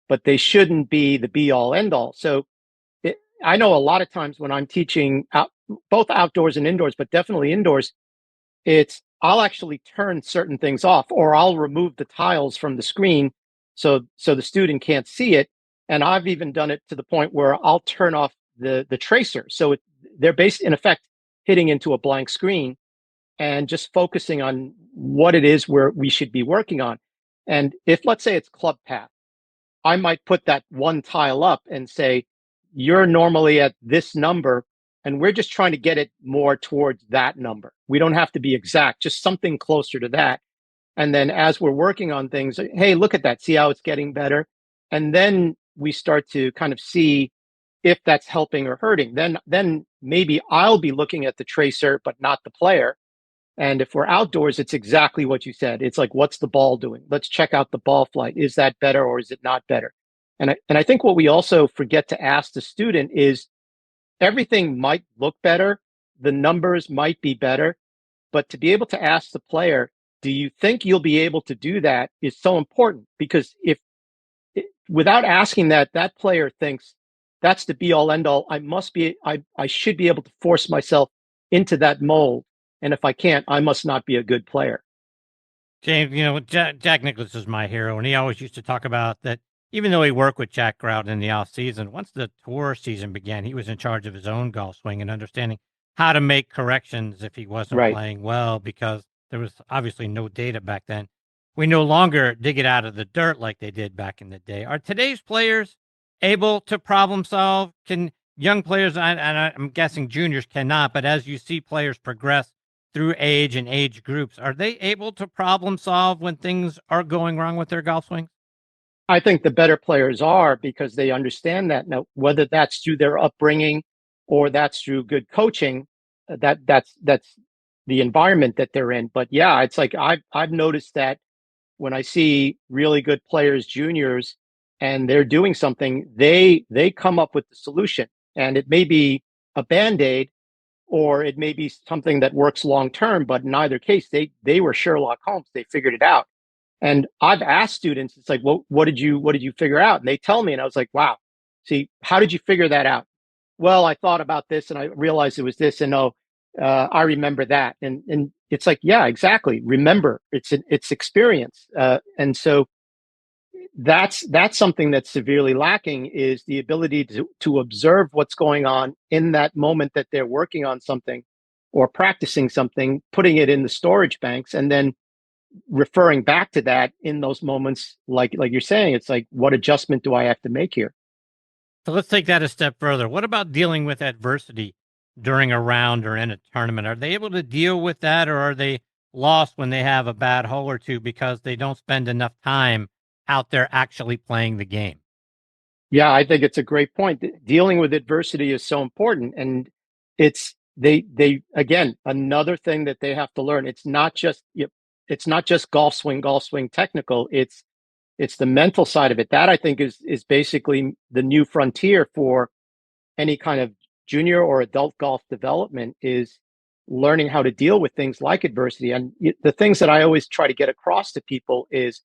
but they shouldn't be the be all end all. So I know a lot of times when I'm teaching both outdoors and indoors, but definitely indoors, I'll actually turn certain things off, or I'll remove the tiles from the screen so the student can't see it. And I've even done it to the point where I'll turn off the tracer. So they're in effect hitting into a blank screen and just focusing on what it is where we should be working on. And if, let's say, it's club path, I might put that one tile up and say, you're normally at this number, and we're just trying to get it more towards that number. We don't have to be exact, just something closer to that. And then as we're working on things, hey, look at that, see how it's getting better. And then we start to kind of see if that's helping or hurting. Then maybe I'll be looking at the tracer, but not the player. And if we're outdoors, it's exactly what you said. It's like, what's the ball doing? Let's check out the ball flight. Is that better or is it not better? And I think what we also forget to ask the student is, everything might look better, the numbers might be better, but to be able to ask the player, do you think you'll be able to do that, is so important. Because without asking that player thinks that's the be all end all, I should be able to force myself into that mold. And if I can't, I must not be a good player. James, Jack Nicklaus is my hero, and he always used to talk about that. Even though he worked with Jack Grout in the off season, once the tour season began, he was in charge of his own golf swing and understanding how to make corrections if he wasn't playing well, because there was obviously no data back then. We no longer dig it out of the dirt like they did back in the day. Are today's players able to problem solve? Can young players, and I'm guessing juniors cannot, but as you see players progress through age and age groups, are they able to problem solve when things are going wrong with their golf swings? I think the better players are, because they understand that. Now, whether that's through their upbringing or that's through good coaching, that's the environment that they're in. But yeah, it's like I've noticed that when I see really good players, juniors, and they're doing something, they come up with the solution. And it may be a Band-Aid, or it may be something that works long term, but in either case, they were Sherlock Holmes. They figured it out. And I've asked students, it's like, well, what did you figure out? And they tell me, and I was like, wow, see, how did you figure that out? Well, I thought about this and I realized it was this, and I remember that. And it's like, yeah, exactly. Remember, it's experience. And so that's something that's severely lacking, is the ability to observe what's going on in that moment that they're working on something or practicing something, putting it in the storage banks, and then referring back to that in those moments. Like you're saying, it's like, what adjustment do I have to make here? So let's take that a step further. What about dealing with adversity during a round or in a tournament? Are they able to deal with that, or are they lost when they have a bad hole or two because they don't spend enough time out there actually playing the game? Yeah, I think it's a great point. Dealing with adversity is so important. And it's, they again, another thing that they have to learn. It's not just golf swing technical. It's the mental side of it. That, I think, is basically the new frontier for any kind of junior or adult golf development, is learning how to deal with things like adversity. And the things that I always try to get across to people is,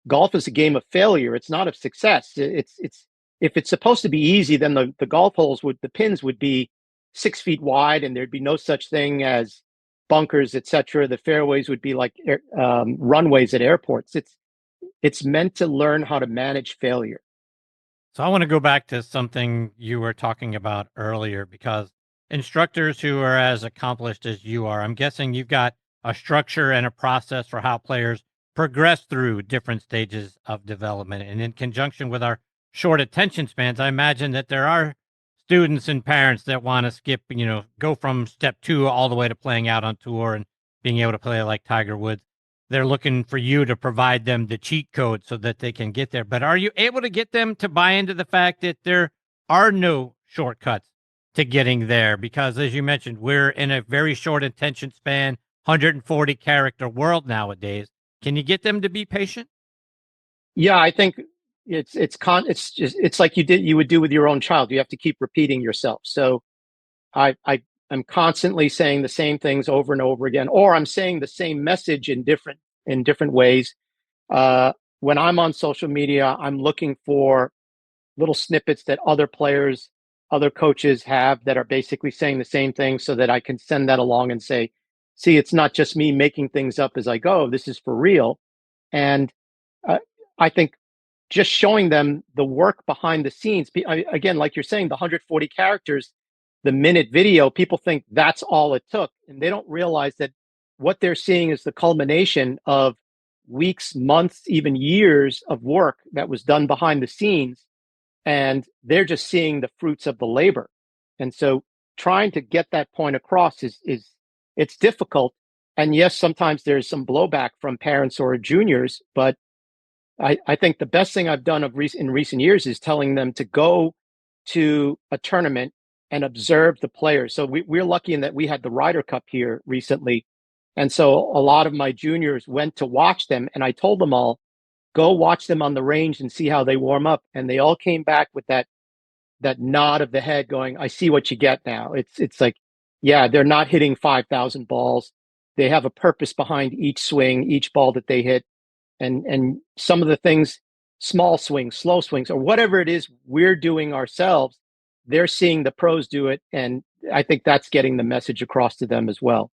golf is a game of failure. It's not of success. It's if it's supposed to be easy, then the golf holes the pins would be 6 feet wide, and there'd be no such thing as bunkers, etc. The fairways would be like runways at airports. It's meant to learn how to manage failure. So I want to go back to something you were talking about earlier, because instructors who are as accomplished as you are, I'm guessing you've got a structure and a process for how players progress through different stages of development. And in conjunction with our short attention spans, I imagine that there are students and parents that want to skip, go from step 2 all the way to playing out on tour and being able to play like Tiger Woods. They're looking for you to provide them the cheat code so that they can get there. But are you able to get them to buy into the fact that there are no shortcuts to getting there? Because as you mentioned, we're in a very short attention span, 140 character world nowadays. Can you get them to be patient? Yeah, I think it's like you would do with your own child. You have to keep repeating yourself. So I'm constantly saying the same things over and over again, or I'm saying the same message in different ways. When I'm on social media, I'm looking for little snippets that other players, other coaches have that are basically saying the same thing, so that I can send that along and say, see, it's not just me making things up as I go. This is for real. And I think just showing them the work behind the scenes, again, like you're saying, the 140 characters, the minute video, people think that's all it took. And they don't realize that what they're seeing is the culmination of weeks, months, even years of work that was done behind the scenes. And they're just seeing the fruits of the labor. And so trying to get that point across is it's difficult. And yes, sometimes there's some blowback from parents or juniors, but I think the best thing I've done in recent years is telling them to go to a tournament and observe the players. So we're lucky in that we had the Ryder Cup here recently. And so a lot of my juniors went to watch them, and I told them all, go watch them on the range and see how they warm up. And they all came back with that nod of the head going, I see what you get now. It's like, yeah, they're not hitting 5,000 balls. They have a purpose behind each swing, each ball that they hit. And some of the things, small swings, slow swings, or whatever it is we're doing ourselves, they're seeing the pros do it. And I think that's getting the message across to them as well.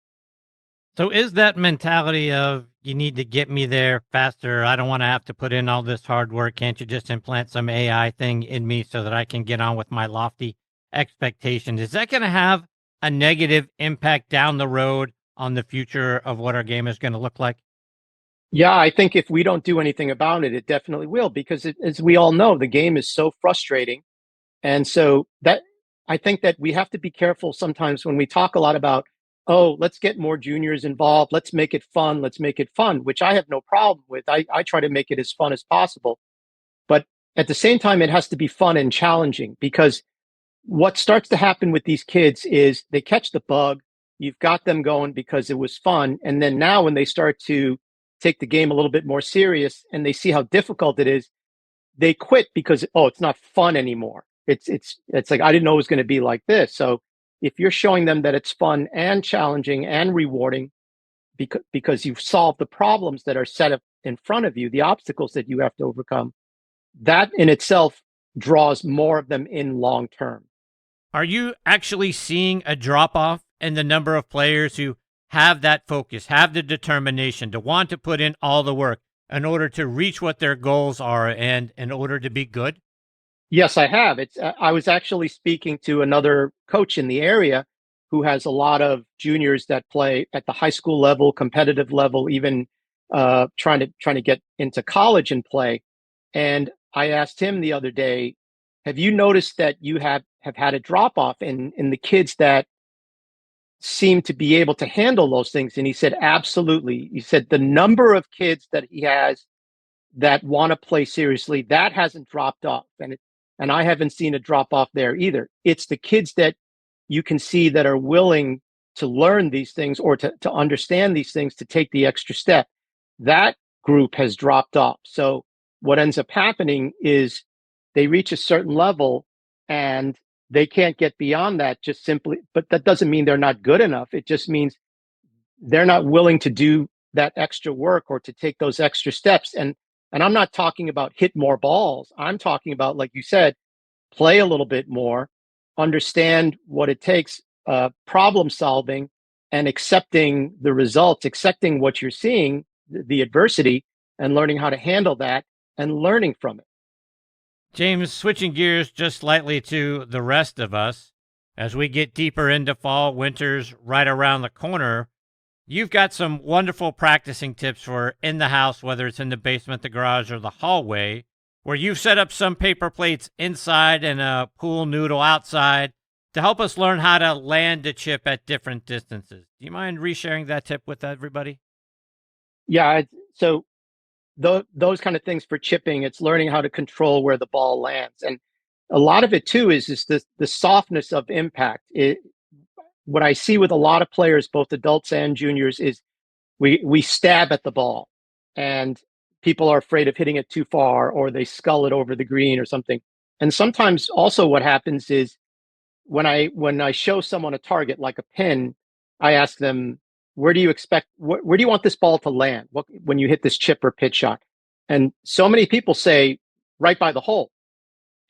So is that mentality of, you need to get me there faster, I don't want to have to put in all this hard work, can't you just implant some AI thing in me so that I can get on with my lofty expectations? Is that going to have a negative impact down the road on the future of what our game is going to look like? Yeah, I think if we don't do anything about it, it definitely will, because as we all know, the game is so frustrating. And so that I think that we have to be careful sometimes when we talk a lot about, oh, let's get more juniors involved. Let's make it fun. Let's make it fun, which I have no problem with. I try to make it as fun as possible. But at the same time, it has to be fun and challenging, because what starts to happen with these kids is they catch the bug. You've got them going because it was fun. And then now when they start to take the game a little bit more serious and they see how difficult it is, they quit because, oh, it's not fun anymore. It's like, I didn't know it was going to be like this. So if you're showing them that it's fun and challenging and rewarding because you've solved the problems that are set up in front of you, the obstacles that you have to overcome, that in itself draws more of them in long term. Are you actually seeing a drop off in the number of players who have that focus, have the determination to want to put in all the work in order to reach what their goals are and in order to be good? Yes, I have. I was actually speaking to another coach in the area who has a lot of juniors that play at the high school level, competitive level, even trying to get into college and play. And I asked him the other day, have you noticed that you have had a drop off in the kids that seem to be able to handle those things? And he said, absolutely. He said the number of kids that he has that want to play seriously, that hasn't dropped off. And I haven't seen a drop off there either. It's the kids that you can see that are willing to learn these things or to understand these things, to take the extra step. That group has dropped off. So what ends up happening is they reach a certain level and they can't get beyond that just simply, but that doesn't mean they're not good enough. It just means they're not willing to do that extra work or to take those extra steps. And I'm not talking about hit more balls. I'm talking about, like you said, play a little bit more, understand what it takes, problem solving, and accepting the results, accepting what you're seeing, the adversity, and learning how to handle that and learning from it. James, switching gears just slightly to the rest of us, as we get deeper into fall, winter's right around the corner, you've got some wonderful practicing tips for in the house, whether it's in the basement, the garage, or the hallway. where you've set up some paper plates inside and a pool noodle outside to help us learn how to land a chip at different distances. Do you mind resharing that tip with everybody? Yeah. So those kind of things for chipping, it's learning how to control where the ball lands. And a lot of it too is the softness of impact. What I see with a lot of players, both adults and juniors, is we stab at the ball and people are afraid of hitting it too far, or they scull it over the green or something. And sometimes also what happens is when I show someone a target like a pin, I ask them, where do you want this ball to land when you hit this chip or pitch shot? And so many people say right by the hole.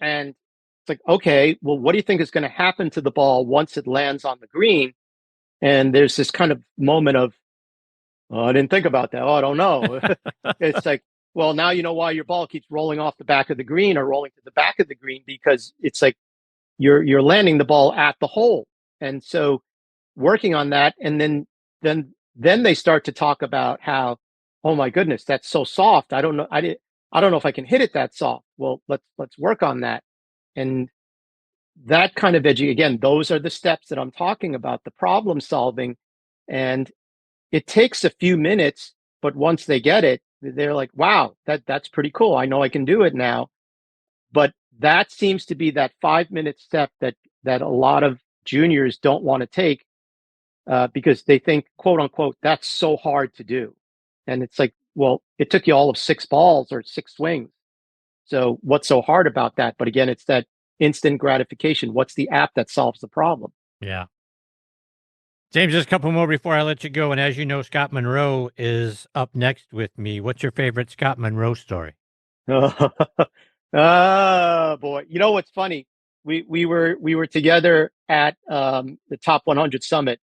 And it's like, okay, well, what do you think is going to happen to the ball once it lands on the green? And there's this kind of moment of, oh, I didn't think about that. Oh, I don't know. It's like, well, now you know why your ball keeps rolling off the back of the green or rolling to the back of the green, because it's like you're landing the ball at the hole. And so working on that, and then they start to talk about how, oh my goodness, that's so soft. I don't know if I can hit it that soft. Well, let's work on that. And that kind of again, those are the steps that I'm talking about, the problem solving. And it takes a few minutes, but once they get it, they're like, wow, that's pretty cool. I know I can do it now. But that seems to be that 5-minute step that a lot of juniors don't want to take because they think, quote unquote, that's so hard to do. And it's like, well, it took you all of 6 balls or 6 swings. So what's so hard about that? But again, it's that instant gratification. What's the app that solves the problem? Yeah. James, just a couple more before I let you go. And as you know, Scott Monroe is up next with me. What's your favorite Scott Monroe story? Oh, boy. You know what's funny? We were together at the Top 100 Summit,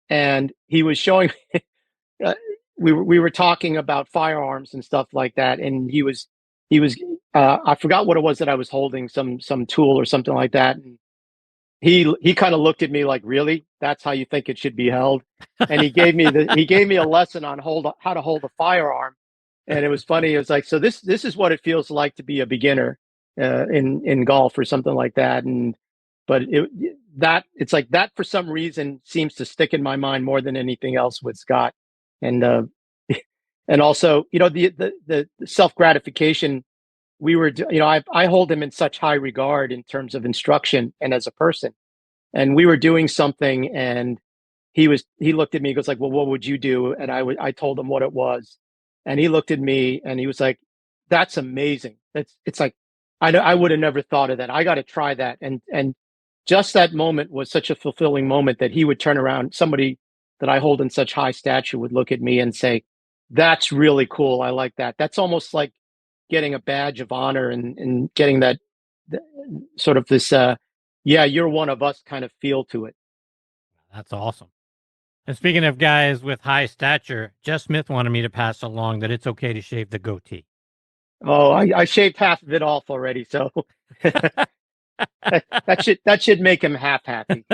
and he was showing we were talking about firearms and stuff like that, and he was I forgot what it was that I was holding, some tool or something like that, and he kind of looked at me like, really? That's how you think it should be held? And he gave me a lesson on how to hold a firearm. And it was funny. It was like, so this is what it feels like to be a beginner in golf or something like that. But it's like that for some reason seems to stick in my mind more than anything else with Scott. And and also, the self gratification. I hold him in such high regard in terms of instruction and as a person. And we were doing something, and he looked at me, he goes like, well, what would you do? And I told him what it was. And he looked at me and he was like, that's amazing. It's like, I would have never thought of that. I got to try that. And just that moment was such a fulfilling moment that he would turn around. Somebody that I hold in such high stature would look at me and say, that's really cool. I like that. That's almost like getting a badge of honor and getting that sort of this, yeah, you're one of us kind of feel to it. That's awesome. And speaking of guys with high stature, Jeff Smith wanted me to pass along that it's okay to shave the goatee. Oh, I shaved half of it off already, so that should make him half happy.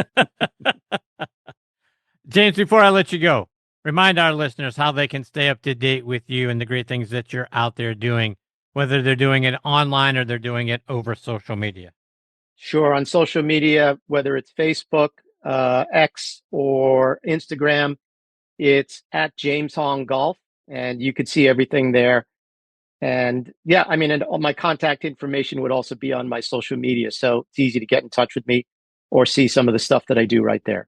James, before I let you go, remind our listeners how they can stay up to date with you and the great things that you're out there doing, whether they're doing it online or they're doing it over social media. Sure. On social media, whether it's Facebook, X, or Instagram, it's at James Hong Golf, and you could see everything there. And yeah, I mean, and all my contact information would also be on my social media. So it's easy to get in touch with me or see some of the stuff that I do right there.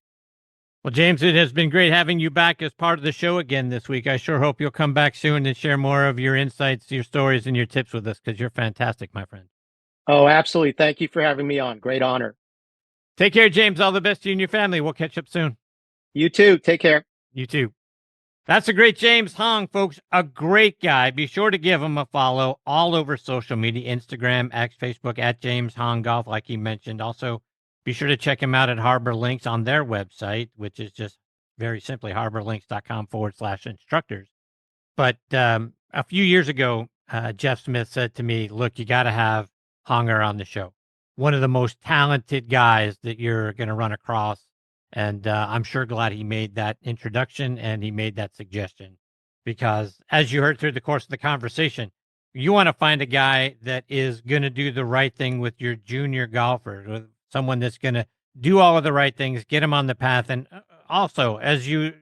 Well, James, it has been great having you back as part of the show again this week. I sure hope you'll come back soon and share more of your insights, your stories, and your tips with us, because you're fantastic, my friend. Oh, absolutely. Thank you for having me on. Great honor. Take care, James. All the best to you and your family. We'll catch up soon. You too. Take care. You too. That's a great James Hong, folks. A great guy. Be sure to give him a follow all over social media, Instagram, X, Facebook, at James Hong Golf, like he mentioned. Also, be sure to check him out at Harbor Links on their website, which is just very simply harborlinks.com/instructors. But a few years ago, Jeff Smith said to me, look, you got to have Honger on the show. One of the most talented guys that you're going to run across. And I'm sure glad he made that introduction and he made that suggestion, because as you heard through the course of the conversation, You want to find a guy that is going to do the right thing with your junior golfers, with someone that's going to do all of the right things, get him on the path. And also, as you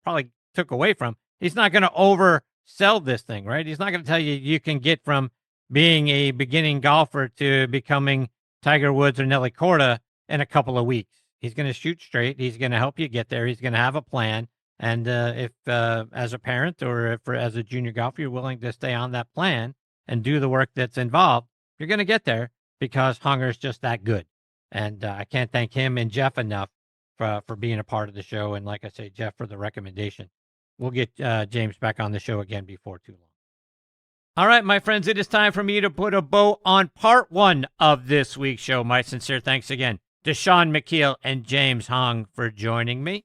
probably took away from, he's not going to oversell this thing, right? He's not going to tell you can get from being a beginning golfer to becoming Tiger Woods or Nelly Korda in a couple of weeks. He's going to shoot straight. He's going to help you get there. He's going to have a plan. And if as a parent or if as a junior golfer, you're willing to stay on that plan and do the work that's involved, you're going to get there because Hunger is just that good. And I can't thank him and Jeff enough for being a part of the show. And like I say, Jeff, for the recommendation. We'll get James back on the show again before too long. All right, my friends, it is time for me to put a bow on part 1 of this week's show. My sincere thanks again to Shaun Micheel and James Hong for joining me.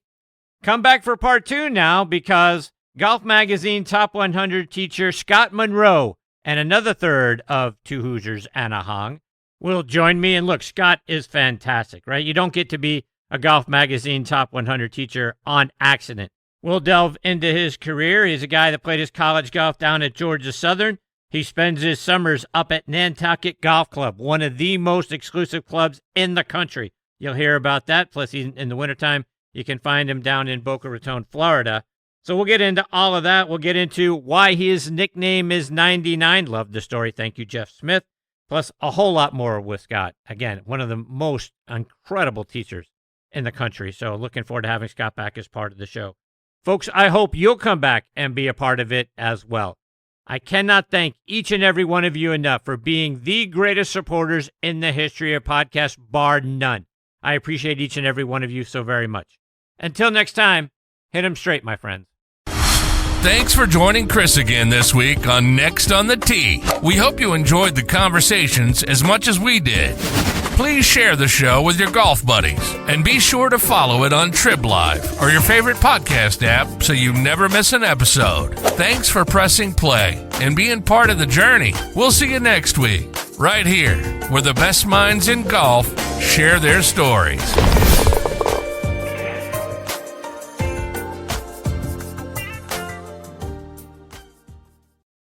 Come back for part 2 now because Golf Magazine Top 100 teacher Scott Monroe and another third of Two Hoosiers and a Hong will join me. And look, Scott is fantastic, right? You don't get to be a Golf Magazine Top 100 teacher on accident. We'll delve into his career. He's a guy that played his college golf down at Georgia Southern. He spends his summers up at Nantucket Golf Club, one of the most exclusive clubs in the country. You'll hear about that. Plus, in the wintertime, you can find him down in Boca Raton, Florida. So we'll get into all of that. We'll get into why his nickname is 99. Love the story. Thank you, Jeff Smith. Plus, a whole lot more with Scott. Again, one of the most incredible teachers in the country. So looking forward to having Scott back as part of the show. Folks, I hope you'll come back and be a part of it as well. I cannot thank each and every one of you enough for being the greatest supporters in the history of podcasts, bar none. I appreciate each and every one of you so very much. Until next time, hit 'em straight, my friends. Thanks for joining Chris again this week on Next on the Tee. We hope you enjoyed the conversations as much as we did. Please share the show with your golf buddies and be sure to follow it on Trib Live or your favorite podcast app so you never miss an episode. Thanks for pressing play and being part of the journey. We'll see you next week, right here, where the best minds in golf share their stories.